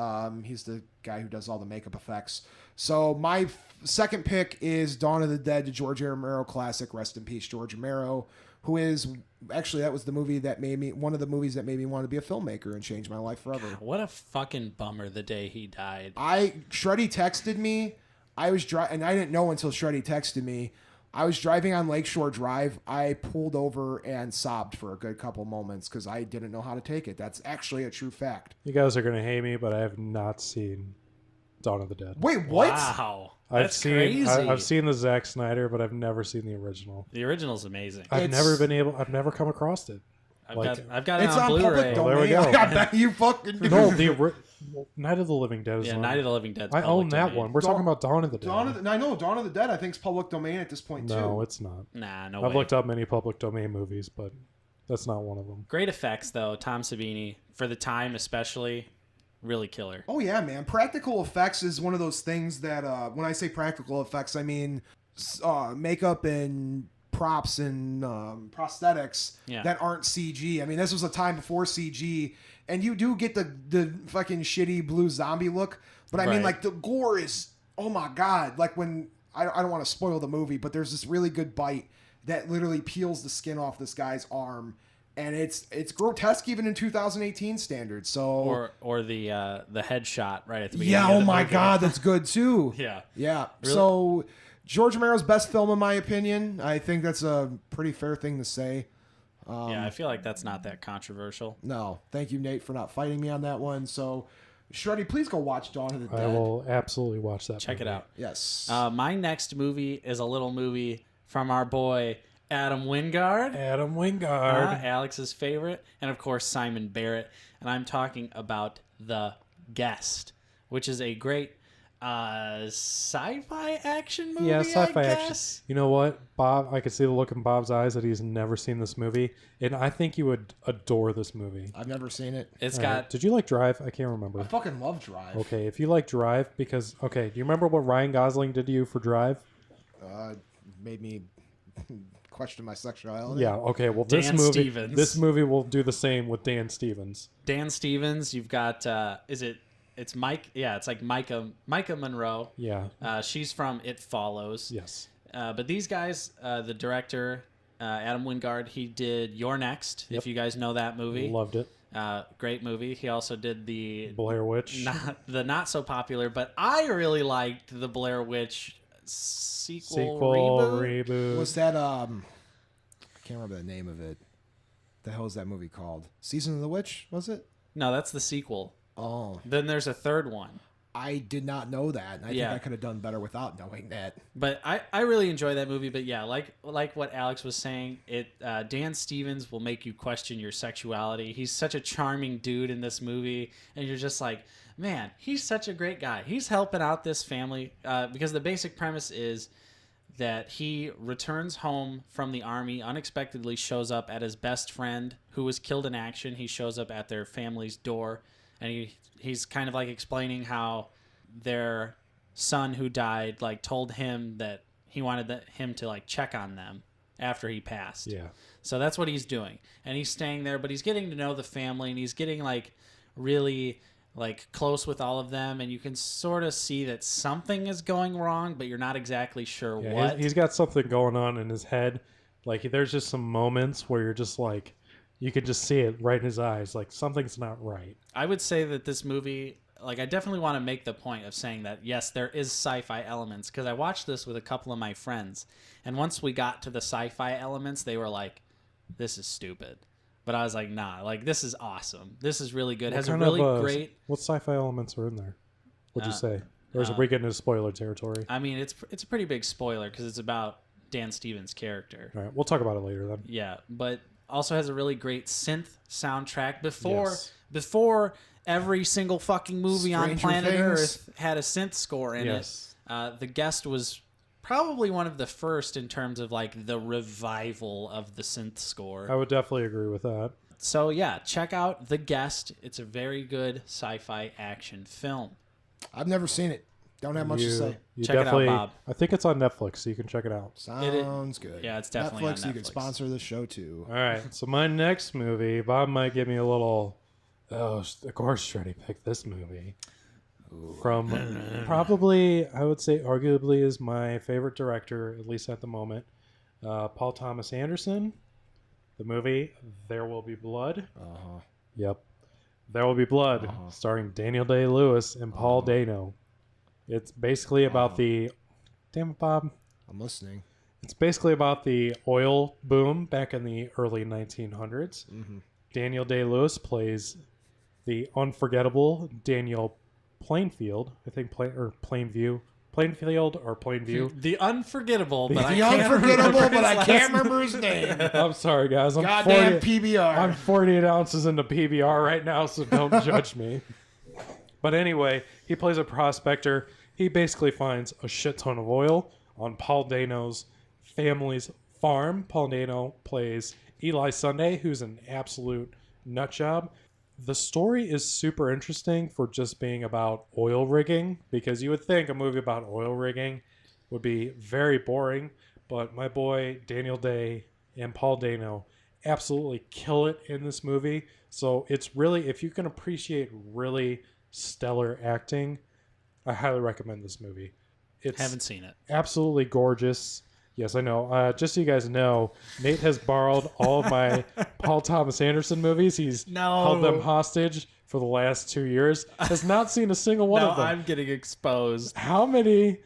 S3: He's the guy who does all the makeup effects. So my second pick is Dawn of the Dead, the George A. Romero classic. Rest in peace, George Romero, who is actually, that was the movie that made me, one of the movies that made me want to be a filmmaker and change my life forever.
S1: God, what a fucking bummer the day he died.
S3: Sredy texted me. I was and I didn't know until Sredy texted me. I was driving on Lakeshore Drive. I pulled over and sobbed for a good couple moments because I didn't know how to take it. That's actually a true fact.
S2: You guys are going to hate me, but I have not seen Dawn of the Dead.
S3: Wait, what?
S1: Wow. That's crazy.
S2: I've seen the Zack Snyder, but I've never seen the original.
S1: The original's amazing.
S2: I've never come across it.
S1: I've got it
S3: It's
S1: on
S3: on
S1: Blu-ray.
S3: public domain.
S2: there we go.
S3: I bet you fucking do.
S2: No, Night of the Living Dead is
S1: Yeah,
S2: one.
S1: Night of the Living Dead.
S2: I own that one. We're talking about Dawn of the Dead.
S3: I know Dawn of the Dead, I think, is public domain at this point, too.
S2: No, it's not.
S1: Nah, no
S2: I've
S1: way.
S2: looked up many public domain movies, but that's not one of them.
S1: Great effects, though. Tom Savini, for the time especially, really killer.
S3: Oh, yeah, man. Practical effects is one of those things that, when I say practical effects, I mean makeup and props and prosthetics that aren't CG. I mean, this was a time before CG, and you do get the fucking shitty blue zombie look, but I mean, like, the gore is, oh my god, like when, I don't want to spoil the movie, but there's this really good bite that literally peels the skin off this guy's arm, and it's grotesque even in 2018 standards. So
S1: or the headshot right at the beginning.
S3: yeah,
S1: of
S3: oh
S1: the
S3: my
S1: movie.
S3: god, that's good too.
S1: Yeah.
S3: Yeah.
S1: Really?
S3: So George Romero's best film, in my opinion. I think that's a pretty fair thing to say.
S1: Yeah, I feel like that's not that controversial.
S3: No, thank you, Nate, for not fighting me on that one. So, Sredy, please go watch Dawn of the Dead.
S2: I will absolutely watch that.
S1: Check it out.
S3: Yes.
S1: My next movie is a little movie from our boy Adam Wingard.
S2: Adam Wingard.
S1: Alex's favorite, and of course Simon Barrett. And I'm talking about The Guest, which is a great sci-fi action movie.
S2: Yeah, sci-fi
S1: I
S2: action.
S1: guess.
S2: You know what, Bob? I could see the look in Bob's eyes that he's never seen this movie, and I think you would adore this movie.
S3: I've never seen it.
S1: It's
S2: All
S1: got.
S2: right. Did you like Drive? I can't remember.
S3: I fucking love Drive.
S2: Okay, if you like Drive, because do you remember what Ryan Gosling did to you for Drive?
S3: Made me question my sexuality.
S2: Yeah. Okay. Well,
S1: Dan Stevens.
S2: this movie will do the same with Dan Stevens.
S1: Dan Stevens. You've got. It's Mike. Yeah, it's like Micah Monroe.
S2: Yeah.
S1: She's from It Follows.
S2: Yes.
S1: But these guys, the director, Adam Wingard, he did You're Next, if you guys know that movie.
S2: Loved it.
S1: Great movie. He also did the
S2: Blair Witch.
S1: not so popular, but I really liked the Blair Witch sequel
S2: reboot.
S3: Was that I can't remember the name of it. The hell is that movie called? Season of the Witch, was it?
S1: No, that's the sequel.
S3: Oh.
S1: Then there's a third one.
S3: I did not know that. I think I could have done better without knowing that.
S1: But I really enjoy that movie. But yeah, like what Alex was saying, Dan Stevens will make you question your sexuality. He's such a charming dude in this movie, and you're just like, man, he's such a great guy. He's helping out this family because the basic premise is that he returns home from the army, unexpectedly shows up at his best friend who was killed in action. He shows up at their family's door, and he's kind of like explaining how their son who died like told him that he wanted him to like check on them after he passed.
S2: Yeah.
S1: So that's what he's doing. And he's staying there, but he's getting to know the family, and he's getting like really like close with all of them, and you can sort of see that something is going wrong, but you're not exactly sure what.
S2: He's got something going on in his head. Like there's just some moments where you're just like, you can just see it right in his eyes. Like something's not right.
S1: I would say that this movie, like, I definitely want to make the point of saying that, yes, there is sci-fi elements, because I watched this with a couple of my friends, and once we got to the sci-fi elements, they were like, this is stupid. But I was like, nah, like, this is awesome. This is really good. It has a really great...
S2: What sci-fi elements are in there? What'd you say? Or is we getting into spoiler territory?
S1: I mean, it's a pretty big spoiler, because it's about Dan Stevens' character.
S2: All right, we'll talk about it later then.
S1: Yeah, but also has a really great synth soundtrack. Before every single fucking movie on planet Earth had a synth score in it. The Guest was probably one of the first in terms of like the revival of the synth score.
S2: I would definitely agree with that.
S1: So yeah, check out The Guest. It's a very good sci-fi action film.
S3: I've never seen it. Don't have much to say.
S1: Check it out, Bob.
S2: I think it's on Netflix, so you can check it out.
S3: Sounds good.
S1: Yeah, it's definitely on Netflix.
S3: You can sponsor the show too.
S2: All right, so my next movie, Bob might give me a little... Oh, of course Sredy picked this movie. From probably, I would say, arguably is my favorite director, at least at the moment, Paul Thomas Anderson. The movie There Will Be Blood. Yep. There Will Be Blood, starring Daniel Day-Lewis and Paul Dano. It's basically about the... Damn it, Bob.
S3: I'm listening.
S2: It's basically about the oil boom back in the early 1900s. Daniel Day-Lewis plays the unforgettable Daniel Plainfield. I think Plainfield or Plainview.
S1: The unforgettable, but
S3: I can't remember his name.
S2: I'm sorry, guys.
S3: Goddamn PBR.
S2: I'm 48 ounces into PBR right now, so don't judge me. But anyway, he plays a prospector. He basically finds a shit ton of oil on Paul Dano's family's farm. Paul Dano plays Eli Sunday, who's an absolute nut job. The story is super interesting for just being about oil rigging, because you would think a movie about oil rigging would be very boring, but my boy Daniel Day and Paul Dano absolutely kill it in this movie. So it's really, if you can appreciate really stellar acting, I highly recommend this movie.
S1: Haven't seen it.
S2: Absolutely gorgeous. Yes, I know. Just so you guys know, Nate has borrowed all of my Paul Thomas Anderson movies. He's held them hostage for the last 2 years. Has not seen a single one of them.
S1: I'm getting exposed.
S2: How many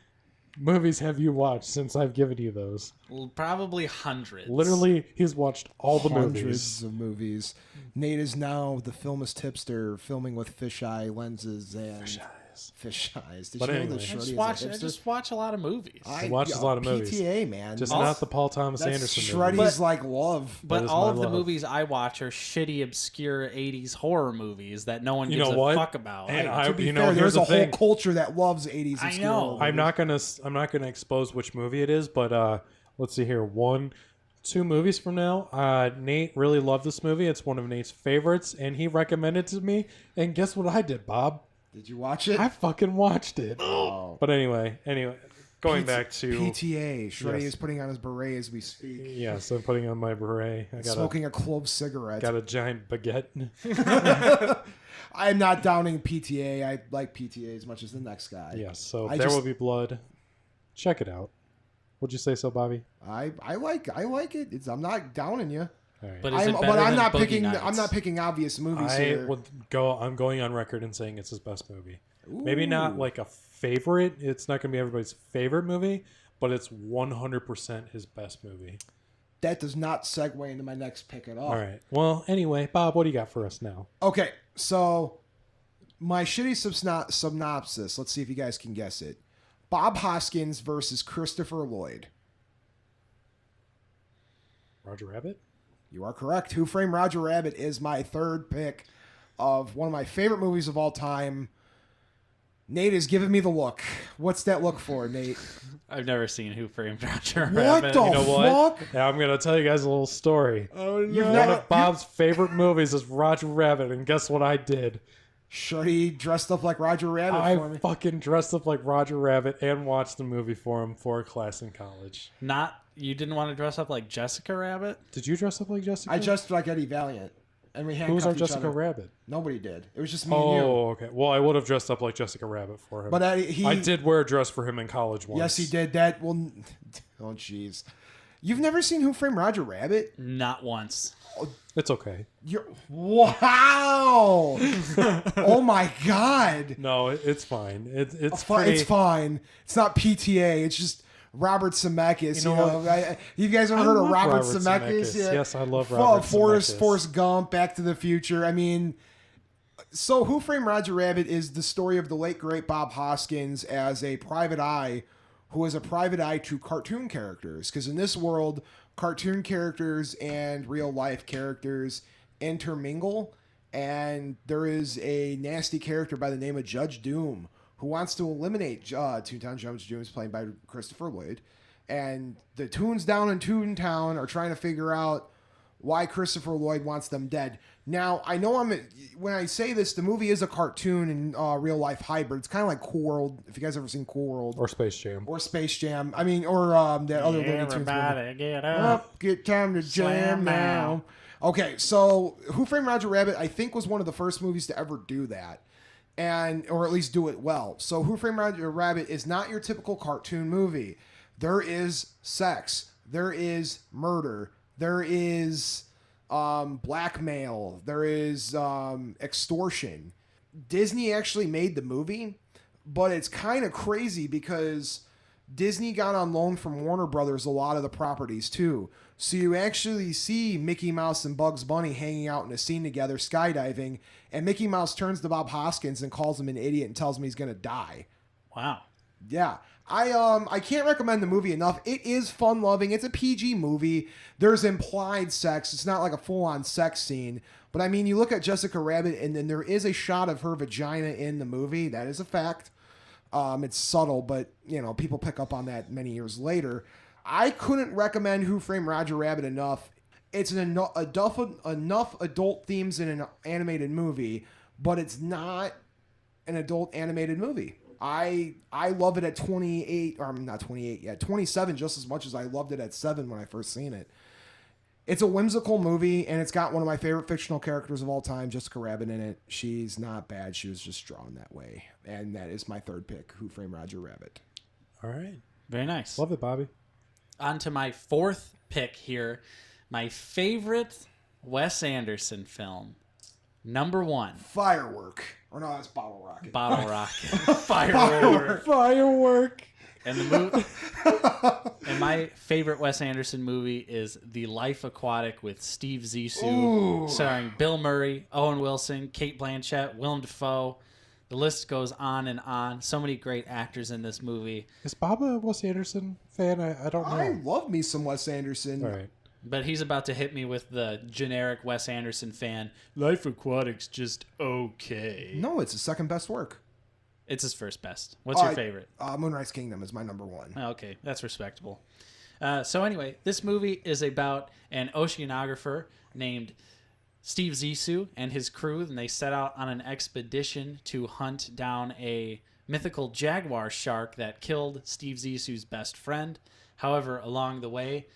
S2: movies have you watched since I've given you those?
S1: Probably hundreds.
S2: Literally, he's watched all the movies.
S3: Hundreds of movies. Nate is now the filmist hipster, filming with fisheye lenses and... Fish eyes. Did you know that Sredy
S1: I just watch a lot of movies.
S2: He watches a lot of movies.
S3: PTA, man.
S2: Just not the Paul Thomas Anderson
S3: Shreddy's
S2: movies.
S3: like love.
S1: But all of the movies I watch are shitty, obscure 80s horror movies that no one gives a fuck about.
S2: And
S3: to be fair, there's a whole culture that loves 80s obscure
S1: I know.
S2: I'm not gonna expose which movie it is, but let's see here. 2 movies from now. Nate really loved this movie. It's one of Nate's favorites, and he recommended it to me. And guess what I did, Bob?
S3: Did you watch it?
S2: I fucking watched it.
S3: Oh.
S2: But anyway, going back to
S3: PTA. Sredy is putting on his beret as we speak.
S2: Yes, I'm putting on my beret.
S3: Smoking a clove cigarette.
S2: Got a giant baguette.
S3: I'm not downing PTA. I like PTA as much as the next guy.
S2: Yes, so There Will Be Blood. Check it out. Would you say so, Bobby?
S3: I like it. I'm not downing you.
S2: Right.
S1: But I'm not
S3: picking.
S1: Nights?
S3: I'm not picking obvious movies here.
S2: I'm going on record and saying it's his best movie. Ooh. Maybe not like a favorite. It's not going to be everybody's favorite movie, but it's 100% his best movie.
S3: That does not segue into my next pick at all.
S2: All right. Well, anyway, Bob, what do you got for us now?
S3: Okay, so my shitty synopsis. Let's see if you guys can guess it. Bob Hoskins versus Christopher Lloyd.
S2: Roger Rabbit?
S3: You are correct. Who Framed Roger Rabbit is my third pick of one of my favorite movies of all time. Nate is giving me the look. What's that look for, Nate?
S1: I've never seen Who Framed Roger
S3: What
S1: Rabbit.
S3: the fuck?
S2: Yeah, I'm going to tell you guys a little story.
S3: Oh, no.
S2: One of Bob's favorite movies is Roger Rabbit, and guess what I did?
S3: Sredy dressed up like Roger Rabbit for
S2: I
S3: me.
S2: fucking dressed up like Roger Rabbit and watched the movie for him for a class in college.
S1: You didn't want to dress up like Jessica Rabbit?
S2: Did you dress up like Jessica?
S3: I dressed like Eddie Valiant. And we handcuffed
S2: Who's our
S3: each
S2: Jessica
S3: other.
S2: Rabbit?
S3: Nobody did. It was just me and you.
S2: Oh, okay. Well, I would have dressed up like Jessica Rabbit for him.
S3: But
S2: I did wear a dress for him in college once.
S3: Yes, he did that. Well, oh, jeez. You've never seen Who Framed Roger Rabbit?
S1: Not once.
S2: It's okay.
S3: Wow. Oh, my God.
S2: No, it's fine. It's
S3: It's
S2: pretty...
S3: fine. It's not PTA. It's just Robert Zemeckis.
S2: You know
S3: You guys ever
S2: I
S3: heard of
S2: love
S3: Robert
S2: Robert
S3: Zemeckis?
S2: Zemeckis. Yes, I love Robert Zemeckis.
S3: Forrest Gump, Back to the Future. I mean, so Who Framed Roger Rabbit is the story of the late, great Bob Hoskins as a private eye who is a private eye to cartoon characters. Because in this world, cartoon characters and real life characters intermingle. And there is a nasty character by the name of Judge Doom who wants to eliminate Toontown Judge Doom, is played by Christopher Lloyd. And the Toons down in Toontown are trying to figure out why Christopher Lloyd wants them dead. Now, I know when I say this, the movie is a cartoon and real life hybrid. It's kind of like Cool World, if you guys ever seen Cool World.
S2: Or Space Jam.
S3: Or Space Jam. I mean, or that other Looney Tunes movie.
S1: Everybody get up.
S3: Get time to jam
S1: Slam
S3: now. Okay, so Who Framed Roger Rabbit, I think, was one of the first movies to ever do that. Or at least do it well. So Who Framed Roger Rabbit is not your typical cartoon movie. There is sex. There is murder. There is blackmail. There is extortion. Disney actually made the movie, but it's kind of crazy because Disney got on loan from Warner Brothers a lot of the properties too. So you actually see Mickey Mouse and Bugs Bunny hanging out in a scene together, skydiving, and Mickey Mouse turns to Bob Hoskins and calls him an idiot and tells him he's going to die.
S1: Wow.
S3: Yeah. I can't recommend the movie enough. It is fun-loving. It's a PG movie. There's implied sex. It's not like a full-on sex scene. But I mean, you look at Jessica Rabbit, and then there is a shot of her vagina in the movie. That is a fact. It's subtle, but people pick up on that many years later. I couldn't recommend Who Framed Roger Rabbit enough. It's enough adult themes in an animated movie, but it's not an adult animated movie. I love it at 28, or I'm not 28 yet, 27, just as much as I loved it at 7 when I first seen it. It's a whimsical movie, and it's got one of my favorite fictional characters of all time, Jessica Rabbit, in it. She's not bad. She was just drawn that way. And that is my third pick, Who Framed Roger Rabbit.
S2: All right.
S1: Very nice.
S2: Love it, Bobby.
S1: On to my fourth pick here. My favorite Wes Anderson film. Number 1.
S3: Firework. Or no, that's Bottle Rocket.
S1: Bottle Rocket. Firework.
S2: Firework.
S1: And my favorite Wes Anderson movie is The Life Aquatic with Steve Zissou, starring Bill Murray, Owen Wilson, Cate Blanchett, Willem Dafoe. The list goes on and on. So many great actors in this movie.
S2: Is Bob a Wes Anderson fan? I don't know.
S3: I love me some Wes Anderson.
S2: All right.
S1: But he's about to hit me with the generic Wes Anderson fan. Life Aquatic's just okay.
S3: No, it's his second best work.
S1: It's his first best. What's your favorite?
S3: Moonrise Kingdom is my number 1.
S1: Okay, that's respectable. So anyway, this movie is about an oceanographer named Steve Zissou and his crew, and they set out on an expedition to hunt down a mythical jaguar shark that killed Steve Zissou's best friend. However, along the way,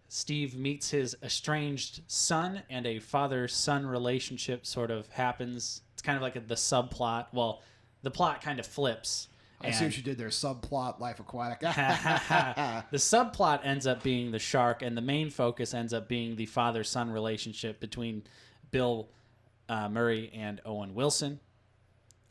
S1: Steve meets his estranged son, and a father-son relationship sort of happens. It's kind of like the subplot. Well, the plot kind of flips.
S3: I see what you did there. Subplot, Life Aquatic.
S1: The subplot ends up being the shark, and the main focus ends up being the father-son relationship between Bill Murray and Owen Wilson.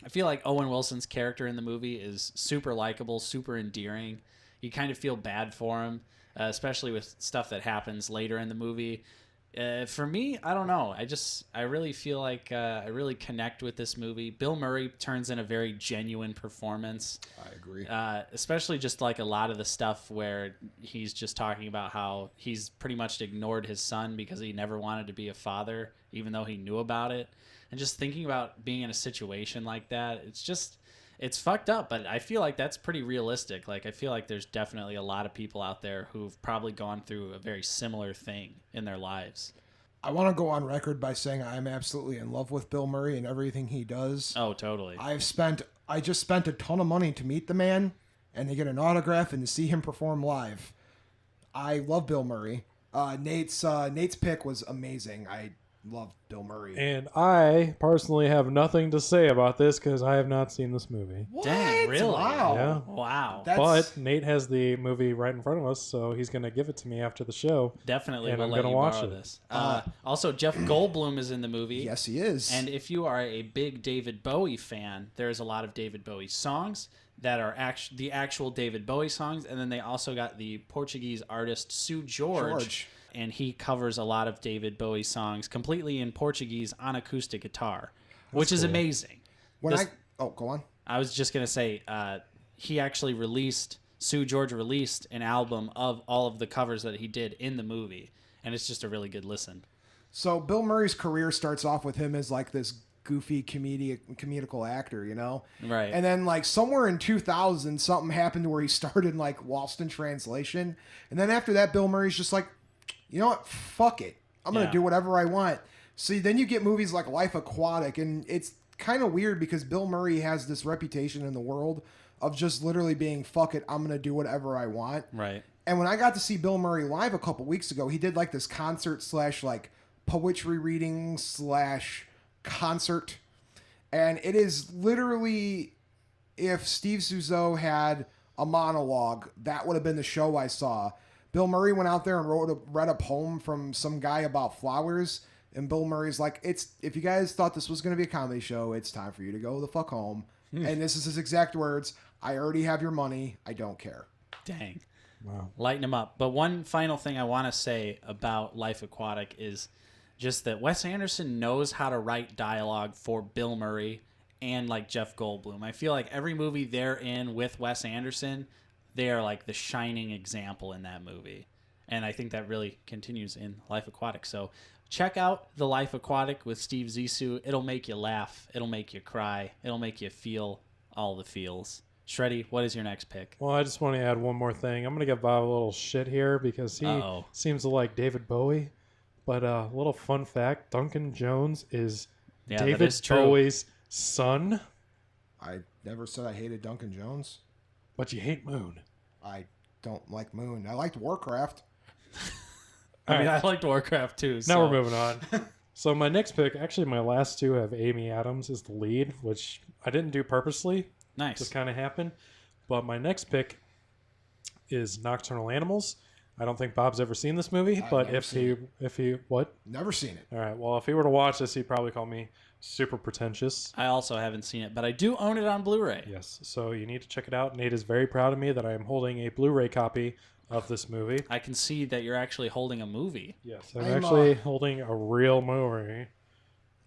S1: I feel like Owen Wilson's character in the movie is super likable, super endearing. You kind of feel bad for him, especially with stuff that happens later in the movie. For me, I don't know. I really feel like I really connect with this movie. Bill Murray turns in a very genuine performance.
S3: I agree.
S1: Especially just like a lot of the stuff where he's just talking about how he's pretty much ignored his son because he never wanted to be a father, even though he knew about it. And just thinking about being in a situation like that, it's fucked up, but I feel like that's pretty realistic. Like, I feel like there's definitely a lot of people out there who've probably gone through a very similar thing in their lives.
S3: I want to go on record by saying I'm absolutely in love with Bill Murray and everything he does.
S1: Oh, totally.
S3: I just spent a ton of money to meet the man and to get an autograph and to see him perform live. I love Bill Murray. Nate's pick was amazing. I love Bill Murray.
S2: And I personally have nothing to say about this because I have not seen this movie.
S3: What?
S1: Dang, really?
S3: Wow.
S2: Yeah.
S1: Wow.
S2: But Nate has the movie right in front of us, so he's going to give it to me after the show.
S1: Definitely
S2: And
S1: will
S2: I'm
S1: let
S2: gonna
S1: you
S2: watch
S1: borrow
S2: it.
S1: this. Also, Jeff Goldblum is in the movie.
S3: Yes, he is.
S1: And if you are a big David Bowie fan, there's a lot of David Bowie songs that are the actual David Bowie songs. And then they also got the Portuguese artist Sue George. And he covers a lot of David Bowie songs completely in Portuguese on acoustic guitar, which is amazing.
S3: Go on.
S1: I was just going to say, Sue George released an album of all of the covers that he did in the movie. And it's just a really good listen.
S3: So Bill Murray's career starts off with him as like this goofy comedical actor, you know?
S1: Right.
S3: And then like somewhere in 2000, something happened where he started like Lost in Translation. And then after that, Bill Murray's just like, you know what? Fuck it. I'm going to do whatever I want. See, then you get movies like Life Aquatic, and it's kind of weird because Bill Murray has this reputation in the world of just literally being, fuck it, I'm going to do whatever I want.
S1: Right.
S3: And when I got to see Bill Murray live a couple weeks ago, he did like this concert / like poetry reading / concert. And it is literally, if Steve Zissou had a monologue, that would have been the show I saw. Bill Murray went out there and read a poem from some guy about flowers. And Bill Murray's like, if you guys thought this was going to be a comedy show, it's time for you to go the fuck home. And this is his exact words. I already have your money. I don't care.
S1: Dang.
S2: Wow.
S1: Lighten him up. But one final thing I want to say about Life Aquatic is just that Wes Anderson knows how to write dialogue for Bill Murray and like Jeff Goldblum. I feel like every movie they're in with Wes Anderson, they are like the shining example in that movie. And I think that really continues in Life Aquatic. So check out The Life Aquatic with Steve Zissou. It'll make you laugh. It'll make you cry. It'll make you feel all the feels. Sredy, what is your next pick?
S2: Well, I just want to add one more thing. I'm going to give Bob a little shit here because he seems to like David Bowie. But a little fun fact, Duncan Jones is David Bowie's son.
S3: I never said I hated Duncan Jones.
S2: But you hate Moon.
S3: I don't like Moon. I liked Warcraft.
S1: I mean, I liked Warcraft too.
S2: Now we're moving on. So my next pick, actually my last two have Amy Adams as the lead, which I didn't do purposely.
S1: Nice.
S2: Just kind of happened. But my next pick is Nocturnal Animals. I don't think Bob's ever seen this movie, but if he what?
S3: Never seen it.
S2: All right. Well, if he were to watch this, he'd probably call me super pretentious.
S1: I also haven't seen it, but I do own it on Blu-ray.
S2: Yes. So you need to check it out. Nate is very proud of me that I am holding a Blu-ray copy of this movie.
S1: I can see that you're actually holding a movie.
S2: Yes, I'm actually holding a real movie.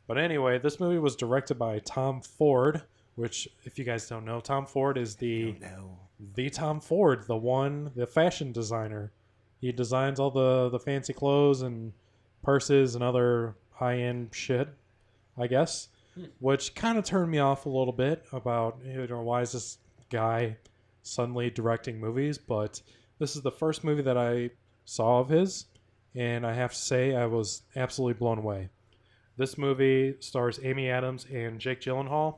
S2: But anyway, this movie was directed by Tom Ford, which, if you guys don't know, Tom Ford is the Tom Ford, the fashion designer. He designs all the fancy clothes and purses and other high-end shit, I guess, which kind of turned me off a little bit about, why is this guy suddenly directing movies? But this is the first movie that I saw of his, and I have to say I was absolutely blown away. This movie stars Amy Adams and Jake Gyllenhaal.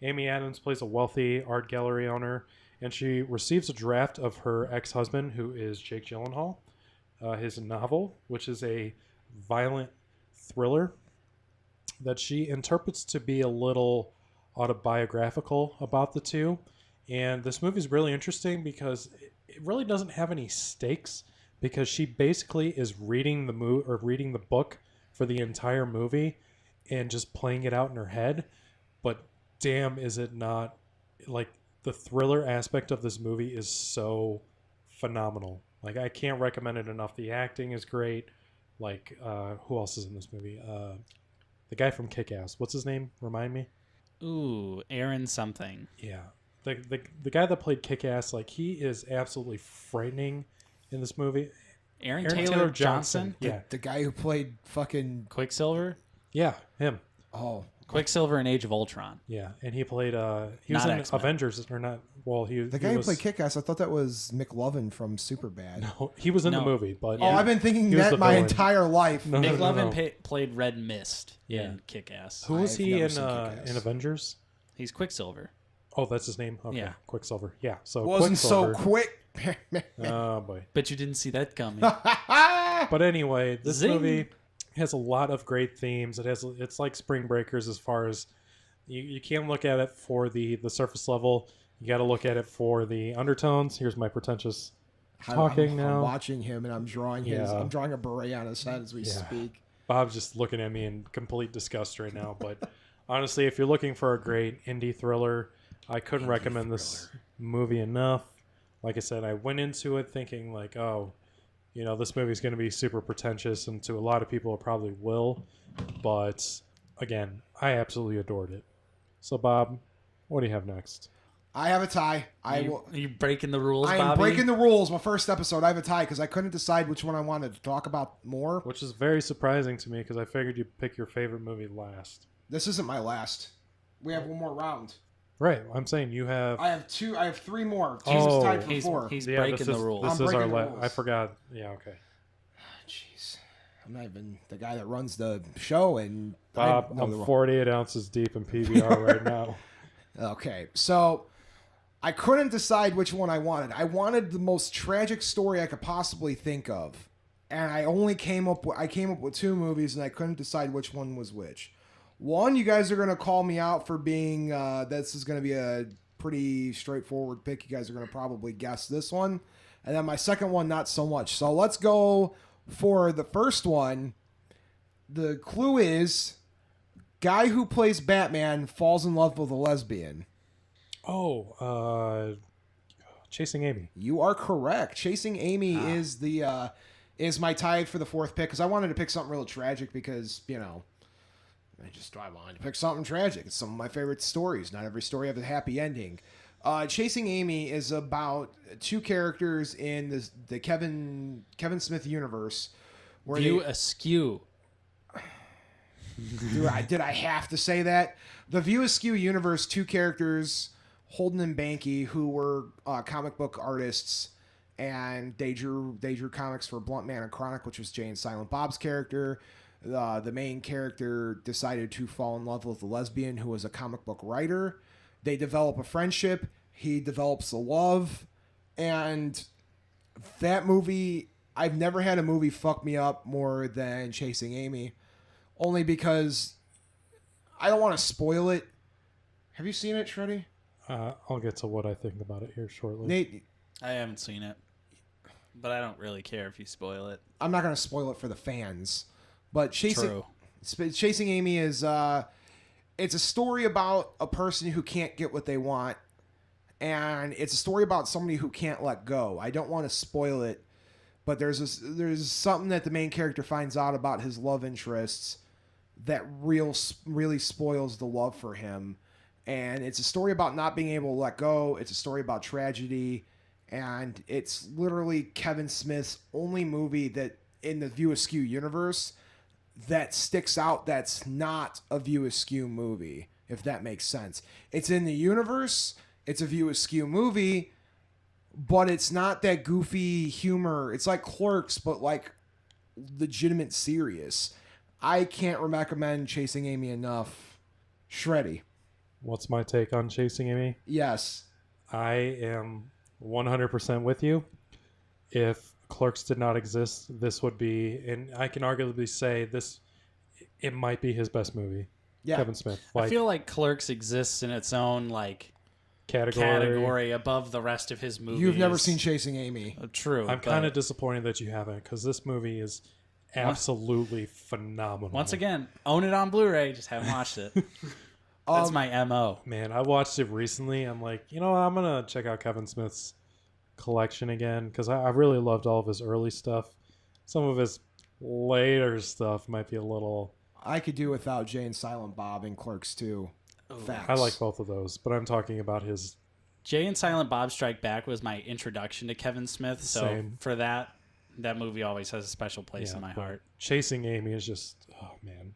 S2: Amy Adams plays a wealthy art gallery owner, and she receives a draft of her ex-husband, who is Jake Gyllenhaal, his novel, which is a violent thriller that she interprets to be a little autobiographical about the two. And this movie is really interesting because it really doesn't have any stakes, because she basically is reading the book for the entire movie and just playing it out in her head. But damn, is it not, like, the thriller aspect of this movie is so phenomenal. Like, I can't recommend it enough. The acting is great. Like, who else is in this movie? The guy from Kick-Ass. What's his name? Remind me.
S1: Ooh, Aaron something.
S2: Yeah. The guy that played Kick-Ass, like, he is absolutely frightening in this movie.
S1: Aaron Taylor Johnson?
S2: Yeah.
S3: The guy who played fucking...
S1: Quicksilver?
S2: Yeah, him.
S3: Oh,
S1: Quicksilver in Age of Ultron.
S2: Yeah, and he played. He was
S1: Not
S2: in
S1: X-Men.
S2: Avengers, or not? Well,
S3: The guy who played Kick-Ass, I thought that was McLovin from Superbad.
S2: No, he was in the
S1: No.
S2: movie, but
S3: Oh, I've been thinking
S2: He was
S3: that
S2: the
S3: my
S2: villain.
S3: entire life.
S2: No,
S1: Nick
S2: no,
S1: Lovin
S2: no.
S1: played Red Mist
S2: Yeah.
S1: in Kick-Ass.
S2: Who was
S3: I've
S2: he
S3: never
S2: in
S3: seen Kick-Ass.
S2: in Avengers?
S1: He's Quicksilver.
S2: Oh, that's his name. Okay.
S1: Yeah.
S2: Quicksilver. Yeah. So
S3: Wasn't so
S2: Quicksilver.
S3: quick.
S2: Oh boy.
S1: Bet you didn't see that coming.
S2: But anyway, this
S1: Zing.
S2: movie has a lot of great themes. It's like Spring Breakers as far as you can't look at it for the surface level. You got to look at it for the undertones. Here's my pretentious talking
S3: I'm
S2: now.
S3: watching him and I'm drawing his.
S2: Yeah.
S3: I'm drawing a beret on his head as we speak.
S2: Bob's just looking at me in complete disgust right now. But honestly, if you're looking for a great indie thriller, I couldn't recommend this movie enough. Like I said, I went into it thinking like, oh, this movie is going to be super pretentious, and to a lot of people it probably will. But again, I absolutely adored it. So, Bob, what do you have next?
S3: I have a tie.
S1: Are you breaking the rules,
S3: I am
S1: Bobby?
S3: breaking the rules. My first episode, I have a tie because I couldn't decide which one I wanted to talk about more.
S2: Which is very surprising to me because I figured you'd pick your favorite movie last.
S3: This isn't my last. We have one more round.
S2: Right. I'm saying you have.
S3: I have two. I have three more.
S2: Oh.
S3: Jesus tied for
S1: He's
S3: 4.
S1: breaking the rules.
S2: This
S3: I'm
S2: is our
S3: breaking the
S2: last.
S3: rules.
S2: I forgot. Yeah. Okay.
S3: Jeez, I'm not even the guy that runs the show, and
S2: Bob, I'm 48 ounces deep in PBR right now.
S3: Okay, so I couldn't decide which one I wanted. I wanted the most tragic story I could possibly think of, and I only came up with 2 movies, and I couldn't decide which one was which. One, you guys are gonna call me out for being this is gonna be a pretty straightforward pick. You guys are gonna probably guess this one, and then my second one, not so much. So let's go for the first one. The clue is: guy who plays Batman falls in love with a lesbian.
S2: Oh, Chasing Amy.
S3: You are correct. Chasing Amy is the is my tie for the 4th pick because I wanted to pick something real tragic because I wanted to pick something tragic. It's some of my favorite stories. Not every story has a happy ending. Chasing Amy is about 2 characters in the Kevin Smith universe. Where
S1: View Askew.
S3: Did I have to say that? The View Askew universe, 2 characters, Holden and Banky, who were comic book artists, and they drew comics for Blunt Man and Chronic, which was Jay and Silent Bob's character. The main character decided to fall in love with a lesbian who was a comic book writer. They develop a friendship. He develops a love. And that movie, I've never had a movie fuck me up more than Chasing Amy. Only because I don't want to spoil it. Have you seen it, Sredy?
S2: I'll get to what I think about it here shortly.
S3: Nate,
S1: I haven't seen it, but I don't really care if you spoil it.
S3: I'm not going to spoil it for the fans. But Chasing Amy is it's a story about a person who can't get what they want, and it's a story about somebody who can't let go. I don't want to spoil it, but there's something that the main character finds out about his love interests that really spoils the love for him. And it's a story about not being able to let go. It's a story about tragedy, and it's literally Kevin Smith's only movie that in the View Askew universe that sticks out that's not a View Askew movie, if that makes sense. It's in the universe, it's a View Askew movie, but it's not that goofy humor. It's like Clerks, but like legitimate serious. I can't recommend Chasing Amy enough. Sredy.
S2: What's my take on Chasing Amy?
S3: Yes.
S2: I am 100% with you. If Clerks did not exist, this would be, and I can arguably say it might be his best movie.
S3: Yeah.
S2: Kevin Smith.
S1: I feel like Clerks exists in its own category above the rest of his movies.
S3: You've never seen Chasing Amy.
S1: True.
S2: I'm kind of disappointed that you haven't, because this movie is absolutely phenomenal.
S1: Once again, own it on Blu-ray. Just haven't watched it. That's my MO.
S2: Man, I watched it recently. I'm like, I'm going to check out Kevin Smith's collection again, because I really loved all of his early stuff. Some of his later stuff might be a little...
S3: I could do without Jay and Silent Bob and Clerks too. Facts.
S2: I like both of those, but I'm talking about his...
S1: Jay and Silent Bob Strike Back was my introduction to Kevin Smith, so
S2: Same.
S1: for that movie always has a special place in my heart.
S2: Chasing Amy is just... Oh, man.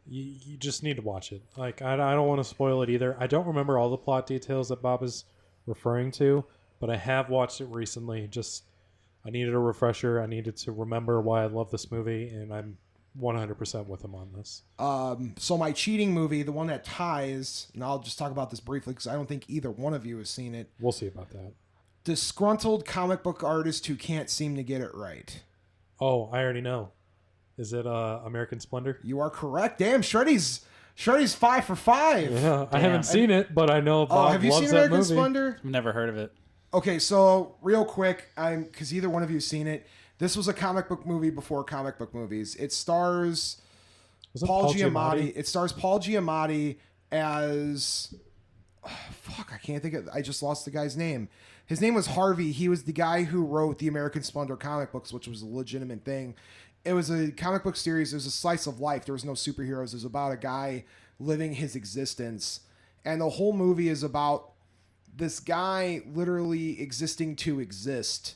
S2: You just need to watch it. Like, I don't want to spoil it either. I don't remember all the plot details that Bob is referring to, but I have watched it recently. Just, I needed a refresher. I needed to remember why I love this movie, and I'm 100% with him on this.
S3: So my cheating movie, the one that ties, and I'll just talk about this briefly because I don't think either one of you has seen it.
S2: We'll see about that.
S3: Disgruntled comic book artist who can't seem to get it right.
S2: Oh, I already know. Is it American Splendor?
S3: You are correct. Damn, Shreddy's 5 for 5.
S2: Yeah, I haven't seen it, but I know Bob
S3: have you
S2: loves
S3: seen
S2: that
S3: American
S2: movie.
S3: Splendor?
S1: I've never heard of it.
S3: Okay, so real quick, because either one of you have seen it. This was a comic book movie before comic book movies. It stars Paul Giamatti. It stars Paul Giamatti as I can't think of. I just lost the guy's name. His name was Harvey. He was the guy who wrote the American Splendor comic books, which was a legitimate thing. It was a comic book series. It was a slice of life. There was no superheroes. It was about a guy living his existence, and the whole movie is about this guy literally existing to exist,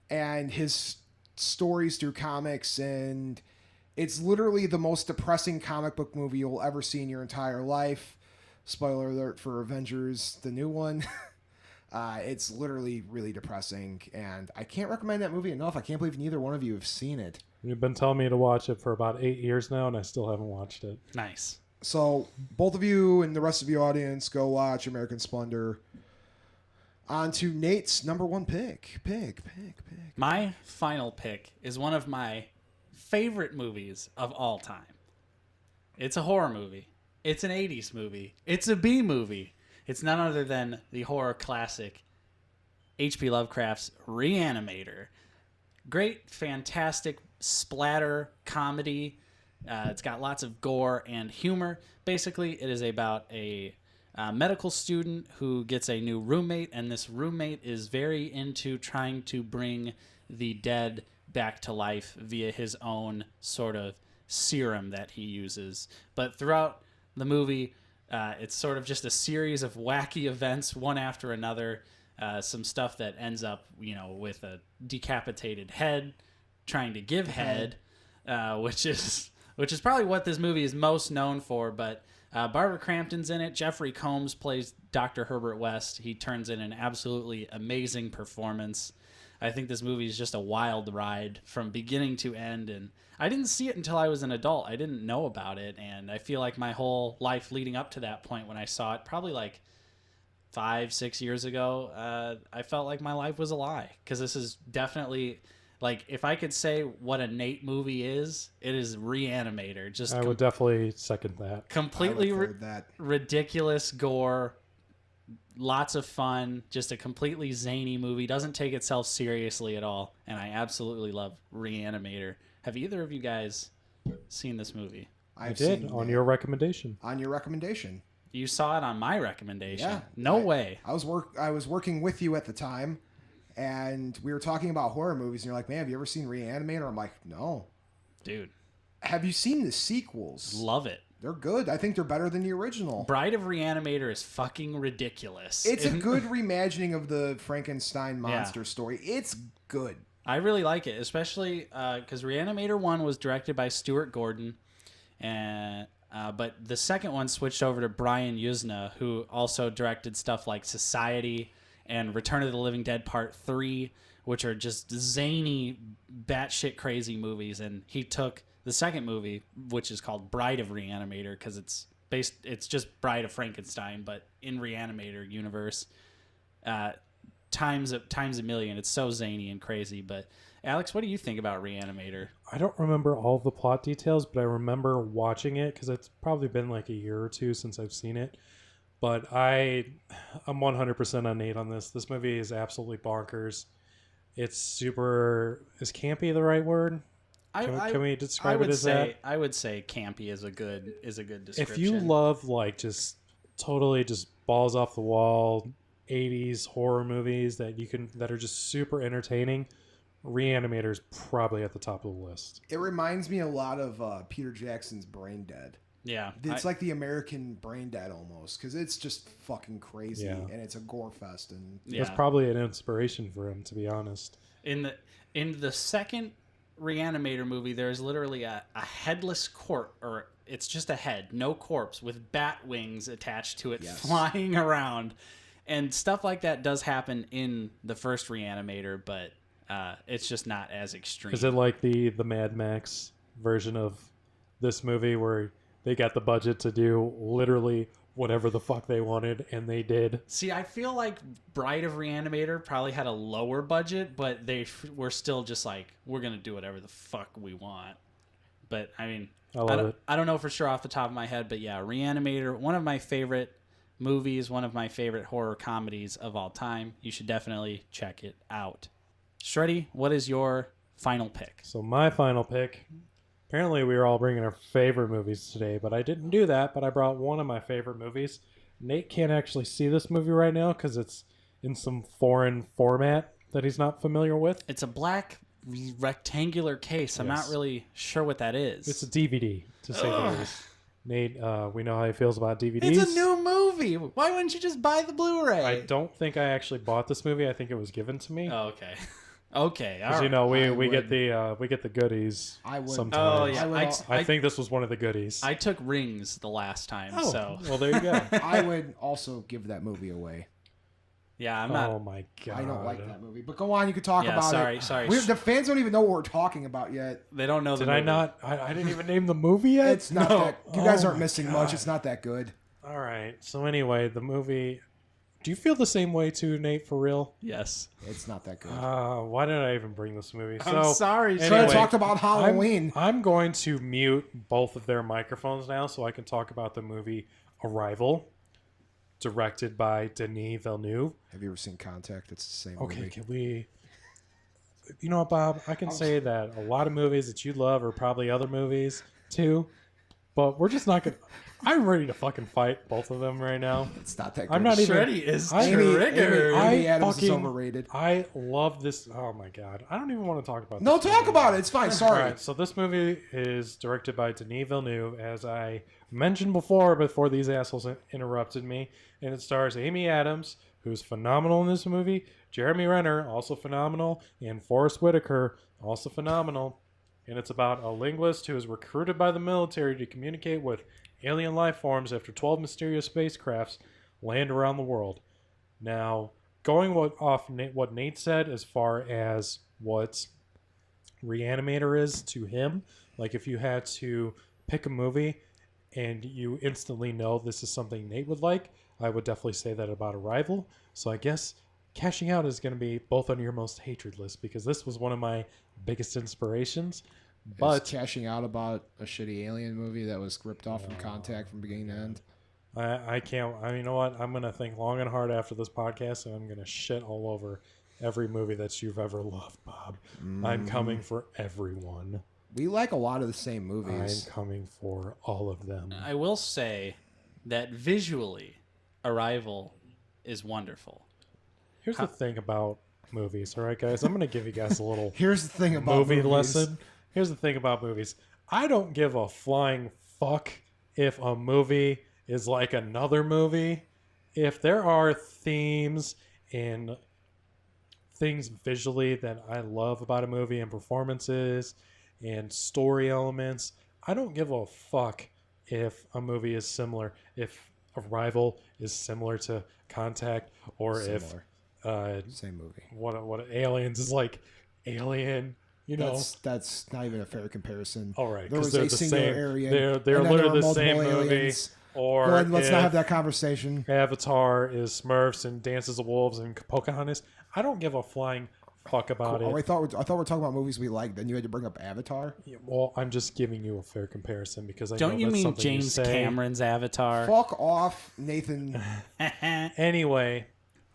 S3: and his stories through comics, and it's literally the most depressing comic book movie you'll ever see in your entire life. Spoiler alert for Avengers, the new one. It's literally really depressing, and I can't recommend that movie enough. I can't believe neither one of you have seen it.
S2: You've been telling me to watch it for about 8 years now, and I still haven't watched it.
S1: Nice.
S3: So both of you and the rest of your audience, go watch American Splendor. On to Nate's number one pick.
S1: My final pick is one of my favorite movies of all time. It's a horror movie. It's an 80s movie. It's a B movie. It's none other than the horror classic H.P. Lovecraft's Reanimator. Great, fantastic splatter comedy. It's got lots of gore and humor. Basically, it is about a medical student who gets a new roommate, and this roommate is very into trying to bring the dead back to life via his own sort of serum that he uses. But throughout the movie, it's sort of just a series of wacky events, one after another. Some stuff that ends up, with a decapitated head, trying to give head, which is probably what this movie is most known for. But Barbara Crampton's in it. Jeffrey Combs plays Dr. Herbert West. He turns in an absolutely amazing performance. I think this movie is just a wild ride from beginning to end, and I didn't see it until I was an adult. I didn't know about it, and I feel like my whole life leading up to that point when I saw it, probably like 5-6 years ago, I felt like my life was a lie, because this is definitely, like, if I could say what a Nate movie is, it is Reanimator. Just
S2: I would definitely second that.
S1: Completely ridiculous gore, lots of fun, just a completely zany movie. Doesn't take itself seriously at all, and I absolutely love Reanimator. Have either of you guys seen this movie?
S2: I did, on your recommendation.
S3: On your recommendation.
S1: You saw it on my recommendation.
S3: Yeah.
S1: No way.
S3: I was working with you at the time, and we were talking about horror movies, and you're like, man, have you ever seen Reanimator? I'm like, no.
S1: Dude.
S3: Have you seen the sequels?
S1: Love it.
S3: They're good. I think they're better than the original.
S1: Bride of Reanimator is fucking ridiculous.
S3: It's a good reimagining of the Frankenstein monster story. It's good.
S1: I really like it, especially because Reanimator 1 was directed by Stuart Gordon, and but the second one switched over to Brian Yuzna, who also directed stuff like Society and Return of the Living Dead Part 3, which are just zany, batshit crazy movies. And he took the second movie, which is called Bride of Reanimator, because it's just Bride of Frankenstein, but in Reanimator universe, times a million. It's so zany and crazy. But Alex, what do you think about Reanimator? I
S2: don't remember all the plot details, but I remember watching it because it's probably been like a year or two since I've seen it. But I'm 100% on Nate on this. This movie is absolutely bonkers. It's super... Is campy the right word? Can we describe it as that?
S1: I would say campy is a good description.
S2: If you love like just totally just balls off the wall 80s horror movies that are just super entertaining, Reanimator is probably at the top of the list.
S3: It reminds me a lot of Peter Jackson's Brain Dead.
S1: Yeah.
S3: It's like the American Brain Dead almost, because it's just fucking crazy, and it's a gore fest. And
S2: That's probably an inspiration for him, to be honest.
S1: In the second Reanimator movie, there's literally a headless corpse, or it's just a head, no corpse, with bat wings attached to it, flying around. And stuff like that does happen in the first Reanimator, but it's just not as extreme.
S2: Is it like the Mad Max version of this movie where they got the budget to do literally whatever the fuck they wanted, and they did?
S1: See, I feel like Bride of Reanimator probably had a lower budget, but they were still just like, we're going to do whatever the fuck we want. But, I mean, I don't know for sure off the top of my head, but yeah, Reanimator, one of my favorite movies, one of my favorite horror comedies of all time. You should definitely check it out. Sredy, what is your final pick?
S2: So my final pick, apparently we were all bringing our favorite movies today, but I didn't do that, but I brought one of my favorite movies. Nate can't actually see this movie right now because it's in some foreign format that he's not familiar with.
S1: It's a black rectangular case. I'm not really sure what that is.
S2: It's a DVD, to say the least. Nate, we know how he feels about DVDs.
S1: It's a new movie. Why wouldn't you just buy the Blu-ray?
S2: I don't think I actually bought this movie. I think it was given to me.
S1: Oh, okay. Okay.
S2: Because we get the goodies.
S3: I would.
S2: Sometimes.
S1: Oh yeah.
S2: I think this was one of the goodies.
S1: I took Rings the last time.
S2: Oh,
S1: so
S2: well, there you go.
S3: I would also give that movie away.
S1: Yeah, I'm not.
S2: Oh my god.
S3: I don't like that movie. But go on, you could talk about it.
S1: Sorry.
S3: The fans don't even know what we're talking about yet.
S1: They don't know.
S2: Did I not? I didn't even name the movie yet.
S3: It's not that. You guys aren't
S2: my
S3: missing
S2: God.
S3: much. It's not that good.
S2: All right. So anyway, the movie. Do you feel the same way too, Nate? For real?
S1: Yes.
S3: It's not that good.
S2: Why did I even bring this movie?
S1: I'm sorry.
S3: So I talked about Halloween.
S2: I'm going to mute both of their microphones now so I can talk about the movie Arrival, directed by Denis Villeneuve.
S3: Have you ever seen Contact? It's the same
S2: Okay,
S3: movie.
S2: can we... You know what, Bob? I can say that a lot of movies that you love are probably other movies, too. But we're just not going to... I'm ready to fucking fight both of them right now.
S3: It's not that good.
S2: I'm not even...
S1: Sredy is
S3: Amy
S1: triggered.
S3: Adams is overrated.
S2: I love this... Oh, my God. I don't even want to talk about this.
S3: No, talk about it. It's fine. Sorry.
S2: All right, so this movie is directed by Denis Villeneuve, as I mentioned before these assholes interrupted me. And it stars Amy Adams, who's phenomenal in this movie, Jeremy Renner, also phenomenal, and Forrest Whitaker, also phenomenal. And it's about a linguist who is recruited by the military to communicate with alien life forms after 12 mysterious spacecrafts land around the world. Now, going off what Nate said as far as what Reanimator is to him, like if you had to pick a movie and you instantly know this is something Nate would like, I would definitely say that about Arrival. So I guess Cashing Out is going to be both on your most hatred list because this was one of my biggest inspirations. But
S3: Is Cashing Out about a shitty alien movie that was ripped off from Contact from beginning to end?
S2: I can't. You know what? I'm going to think long and hard after this podcast, and I'm going to shit all over every movie that you've ever loved, Bob. I'm coming for everyone.
S3: We like a lot of the same movies.
S2: I'm coming for all of them.
S1: I will say that visually, Arrival is wonderful.
S2: Here's the thing about movies, all right, guys? I'm going to give you guys a little
S3: Here's the thing about
S2: movie
S3: movies.
S2: lesson. Here's the thing about movies. I don't give a flying fuck if a movie is like another movie. If there are themes and things visually that I love about a movie and performances and story elements, I don't give a fuck if a movie is similar. If Arrival is similar to Contact, or
S3: Similar.
S2: if
S3: Same movie.
S2: what Aliens is like Alien. You know,
S3: That's not even a fair comparison.
S2: all right,
S3: There
S2: because
S3: was
S2: they're
S3: a
S2: the
S3: singular
S2: same.
S3: area.
S2: They're
S3: and then
S2: literally
S3: there were
S2: the same
S3: multiple
S2: movie.
S3: aliens.
S2: Or
S3: Go ahead, let's
S2: if
S3: not have that conversation.
S2: Avatar is Smurfs and Dances of Wolves and Pocahontas. I don't give a flying fuck about
S3: Oh, I
S2: it.
S3: thought we were talking about movies we like. Then you had to bring up Avatar.
S2: Yeah, well, I'm just giving you a fair comparison because I
S1: Don't
S2: know
S1: you
S2: that's
S1: mean
S2: something
S1: James
S2: you say.
S1: Cameron's Avatar?
S3: Fuck off, Nathan.
S2: Anyway,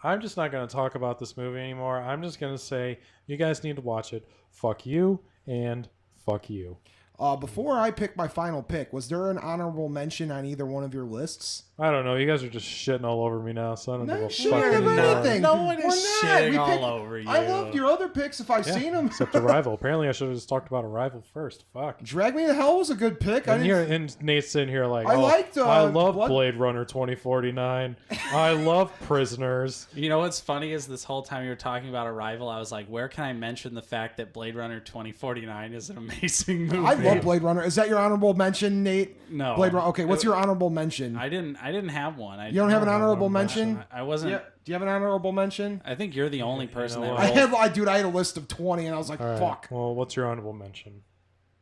S2: I'm just not going to talk about this movie anymore. I'm just going to say you guys need to watch it. Fuck you and fuck you.
S3: Before I pick my final pick, was there an honorable mention on either one of your lists?
S2: I don't know. You guys are just shitting all over me now, so I don't
S3: Not
S2: give a
S3: shitting
S2: fucking
S3: over
S2: fuck.
S3: anything.
S1: No one
S3: We're
S1: is
S3: not.
S1: shitting
S3: We
S1: all
S3: picked-
S1: over you.
S3: I loved your other picks if I've
S2: Yeah,
S3: seen them.
S2: except Arrival. Apparently, I should have just talked about Arrival first. Fuck.
S3: Drag Me to Hell was a good pick.
S2: And Nate's in here like,
S3: I liked,
S2: I love
S3: Blood-
S2: Blade Runner 2049. I love Prisoners.
S1: You know what's funny is this whole time you were talking about Arrival, I was like, where can I mention the fact that Blade Runner 2049 is an amazing movie?
S3: I love Blade Runner. Is that your honorable mention, Nate?
S1: No.
S3: Blade Runner. Okay, what's your honorable mention?
S1: I didn't have one.
S3: You don't have an honorable mention?
S1: I wasn't.
S3: Yeah. Do you have an honorable mention?
S1: I think you're the only person
S2: know
S1: that
S2: what?
S1: rolled-
S3: I had a list of 20, and I was like,
S2: All right.
S3: fuck.
S2: Well, what's your honorable mention?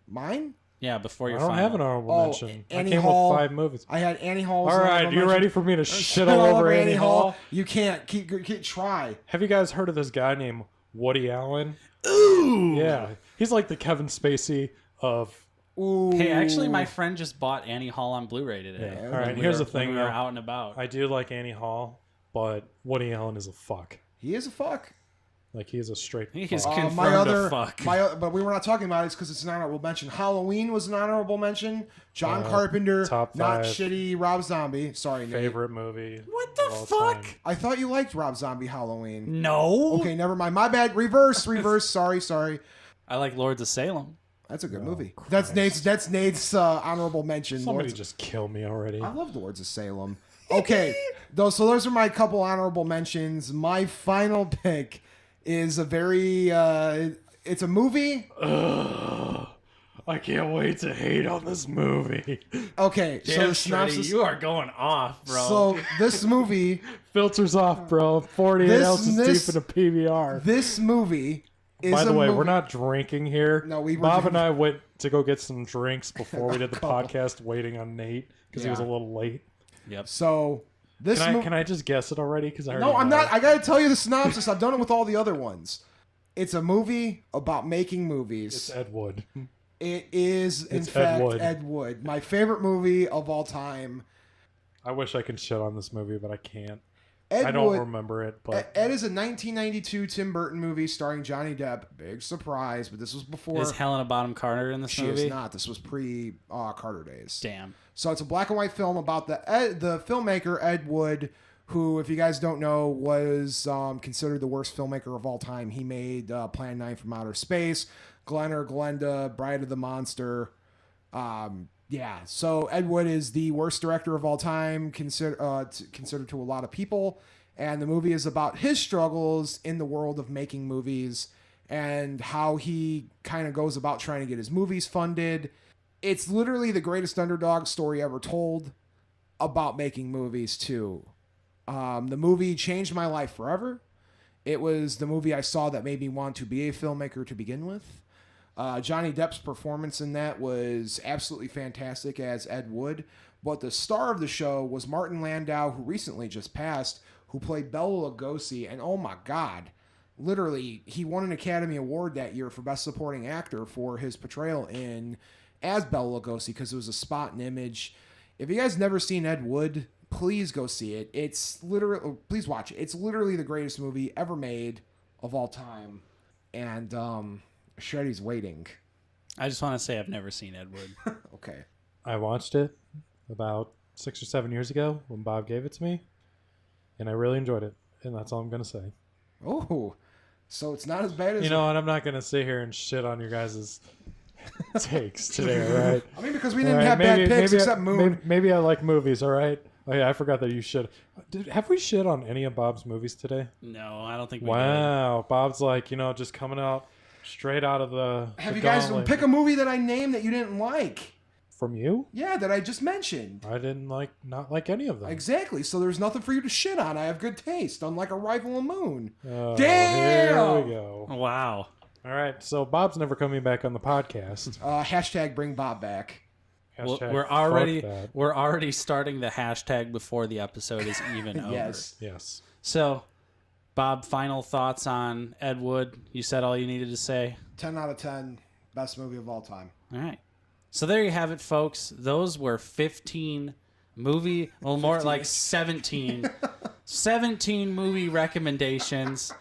S3: Mine?
S1: Yeah, before
S2: I
S1: your
S2: don't
S1: final.
S2: have an honorable
S3: Oh,
S2: mention. I
S3: Annie
S2: came
S3: Hall.
S2: with 5 movies.
S3: I had Annie Hall.
S2: All right, you ready for me to shit all over Annie Hall?
S3: You can't. Keep try.
S2: Have you guys heard of this guy named Woody Allen?
S1: Ooh.
S2: Yeah, he's like the Kevin Spacey of.
S3: Ooh.
S1: Hey, actually, my friend just bought Annie Hall on Blu-ray today.
S2: Yeah.
S3: All
S2: All right,
S1: When we
S2: here's
S1: were-
S2: the thing,
S1: when we were
S2: though.
S1: out and about.
S2: I do like Annie Hall, but Woody Allen is a fuck.
S3: He is a fuck.
S2: Like he is a straight.
S1: He
S2: fuck.
S1: is confirmed a fuck.
S3: But we were not talking about it because it's an honorable mention. Halloween was an honorable mention. John Carpenter,
S2: top
S3: not
S2: 5.
S3: shitty. Rob Zombie. Sorry, Nate.
S2: favorite movie.
S1: What the
S2: of all
S1: fuck?
S2: time.
S3: I thought you liked Rob Zombie Halloween.
S1: No.
S3: Okay, never mind. My bad. Reverse. Sorry.
S1: I like Lords of Salem.
S3: That's a good
S2: Oh,
S3: movie.
S2: Christ.
S3: That's Nate's honorable mention.
S2: Somebody
S3: Lords-
S2: just kill me already.
S3: I love Lords of Salem. Okay, those are my couple honorable mentions. My final pick is a very it's a movie.
S2: I can't wait to hate on this movie.
S3: Okay, so
S1: Damn,
S3: the
S1: Sredy,
S3: synopsis.
S1: you are going off, bro.
S3: So this movie,
S2: Filters off, bro. 48
S3: This-
S2: ounces
S3: this-
S2: deep in a PBR.
S3: this movie is
S2: By the
S3: a
S2: way,
S3: movie.
S2: we're not drinking here.
S3: No, we were
S2: Bob
S3: drinking-
S2: and I went to go get some drinks before we did the
S3: couple.
S2: podcast, waiting on Nate because he was a
S3: Yeah.
S2: little late.
S1: yep.
S3: So this
S2: Can I,
S3: movie.
S2: can I just guess it already? Because I
S3: No,
S2: already
S3: I'm
S2: know.
S3: not. I gotta tell you the synopsis. I've done it with all the other ones. It's a movie about making movies.
S2: It's Ed Wood.
S3: It is, in
S2: It's Ed
S3: fact,
S2: Wood.
S3: Ed Wood. My favorite movie of all time.
S2: I wish I could shit on this movie, but I can't.
S3: Ed
S2: I don't
S3: Wood,
S2: remember it, but
S3: Ed is a 1992 Tim Burton movie starring Johnny Depp. Big surprise, but this was before.
S1: Is Helena Bonham Carter in this
S3: She
S1: movie?
S3: is not. This was pre Carter days.
S1: Damn.
S3: So it's a black and white film about the filmmaker Ed Wood, who, if you guys don't know, was considered the worst filmmaker of all time. He made Plan 9 from Outer Space, Glenn or Glenda, Bride of the Monster. Yeah, so Ed Wood is the worst director of all time, considered to a lot of people. And the movie is about his struggles in the world of making movies and how he kind of goes about trying to get his movies funded. It's literally the greatest underdog story ever told about making movies, too. The movie changed my life forever. It was the movie I saw that made me want to be a filmmaker to begin with. Johnny Depp's performance in that was absolutely fantastic as Ed Wood. But the star of the show was Martin Landau, who recently just passed, who played Bela Lugosi. And oh my God, literally, he won an Academy Award that year for Best Supporting Actor for his portrayal as Bela Lugosi, because it was a spot and image. If you guys never seen Ed Wood, please go see it. It's literally, please watch it. It's literally the greatest movie ever made of all time. And Shreddy's waiting.
S1: I just want to say I've never seen Ed Wood.
S3: Okay.
S2: I watched it about 6 or 7 years ago when Bob gave it to me, and I really enjoyed it. And that's all I'm gonna say.
S3: Oh, so it's not as bad as
S2: You know, and I'm not gonna sit here and shit on your guys' takes today, all right?
S3: I mean, because we
S2: All
S3: didn't
S2: right,
S3: have bad picks
S2: maybe
S3: except Moon.
S2: Maybe I like movies, all right? Oh yeah, I forgot that you shit. Have we shit on any of Bob's movies today?
S1: No, I don't think we did.
S2: Wow, Bob's like, just coming out straight out of the
S3: Have
S2: the
S3: you guys
S2: gauntlet.
S3: pick a movie that I named that you didn't like?
S2: From you?
S3: Yeah, that I just mentioned.
S2: I didn't not like any of them.
S3: Exactly. So there's nothing for you to shit on. I have good taste, unlike Arrival and Moon.
S2: Oh,
S3: Damn!
S2: Here we go.
S1: Wow.
S2: All right, so Bob's never coming back on the podcast.
S3: Hashtag bring Bob back.
S1: Well,
S2: Hashtag
S1: we're
S2: fuck
S1: already starting the hashtag before the episode is even over.
S3: Yes.
S2: that. Yes.
S1: So, Bob, final thoughts on Ed Wood? You said all you needed to say.
S3: 10 out of 10. Best movie of all time.
S1: All right. So there you have it, folks. Those were 15 movie, well, more like 17. 17 movie recommendations.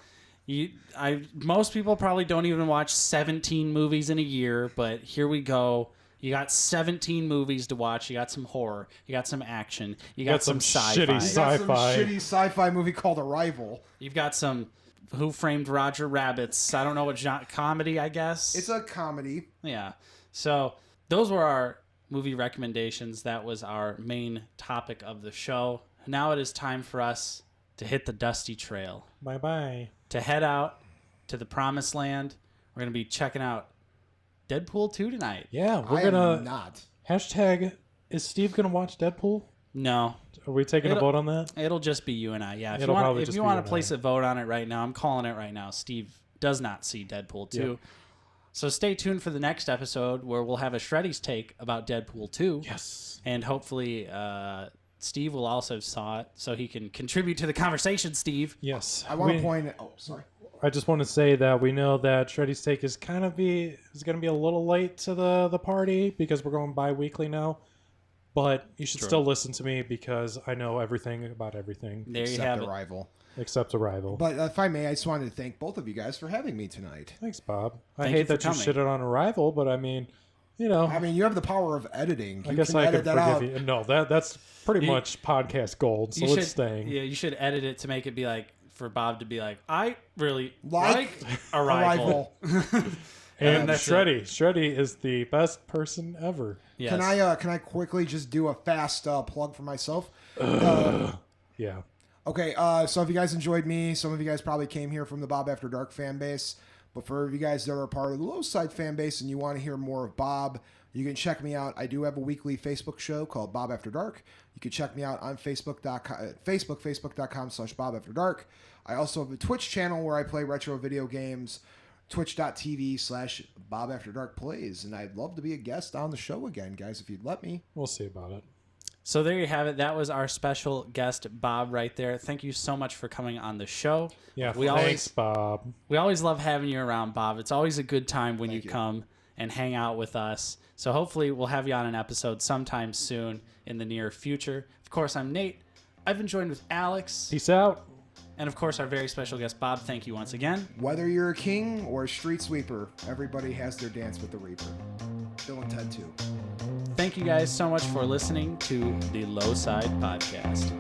S1: Most people probably don't even watch 17 movies in a year, but here we go. You got 17 movies to watch. You got some horror. You got some action. You got some sci-fi.
S2: shitty
S3: You got some
S2: Sci-fi.
S3: shitty sci-fi movie called Arrival.
S1: You've got some Who Framed Roger Rabbits. I don't know what genre, comedy, I guess.
S3: It's a comedy.
S1: Yeah. So those were our movie recommendations. That was our main topic of the show. Now it is time for us to hit the dusty trail.
S2: Bye-bye.
S1: To head out to the promised land. We're going to be checking out Deadpool 2 tonight.
S2: Yeah, we're
S3: I am
S2: gonna
S3: not.
S2: hashtag. Is Steve gonna watch Deadpool?
S1: No.
S2: Are we taking a vote on that?
S1: It'll just be you and I. Yeah.
S2: It'll probably
S1: If
S2: just
S1: you
S2: be
S1: want
S2: you
S1: to
S2: and
S1: place
S2: I.
S1: a vote on it right now, I'm calling it right now. Steve does not see Deadpool 2.
S2: Yep.
S1: So stay tuned for the next episode where we'll have a Shreddy's take about Deadpool 2.
S2: Yes.
S1: And hopefully Steve will also saw it so he can contribute to the conversation, Steve.
S2: Yes.
S3: I want to point. Oh, sorry.
S2: I just want to say that we know that Shreddy's take is going to be a little late to the party because we're going bi-weekly now. But you should still listen to me because I know everything about everything
S1: There you
S3: Except
S1: have it.
S3: Arrival.
S2: except Arrival.
S3: But if I may, I just wanted to thank both of you guys for having me tonight.
S2: Thanks, Bob. I
S1: Thank you
S2: hate
S1: for
S2: that you
S1: coming.
S2: shitted on Arrival, but I mean, you know,
S3: I mean, you have the power of editing.
S2: I guess
S3: can
S2: I
S3: edit
S2: could
S3: that out.
S2: forgive you. No, that's pretty much podcast gold, so it's staying.
S1: Yeah, you should edit it to make it be like for Bob to be like, I really
S3: Like
S1: like Arrival.
S2: And
S1: that's
S2: Sredy is the best person ever.
S1: Yes.
S3: Can I quickly just do a fast plug for myself?
S2: Yeah.
S3: Okay, so if you guys enjoyed me, some of you guys probably came here from the Bob After Dark fan base. But for you guys that are part of the Low Side fan base and you want to hear more of Bob, you can check me out. I do have a weekly Facebook show called Bob After Dark. You can check me out on facebook.com/Bob After Dark. I also have a Twitch channel where I play retro video games, twitch.tv/Bob After Dark Plays. And I'd love to be a guest on the show again, guys, if you'd let me.
S2: We'll see about it.
S1: So there you have it. That was our special guest, Bob, right there. Thank you so much for coming on the show.
S2: Yeah,
S1: we
S2: thanks, Bob.
S1: We always love having you around, Bob. It's always a good time when you
S3: you.
S1: come and hang out with us. So hopefully we'll have you on an episode sometime soon in the near future. Of course, I'm Nate. I've been joined with Alex.
S2: Peace out.
S1: And of course, our very special guest, Bob. Thank you once again.
S3: Whether you're a king or a street sweeper, everybody has their dance with the Reaper. Bill and Ted too.
S1: Thank you guys so much for listening to the Low Side Podcast.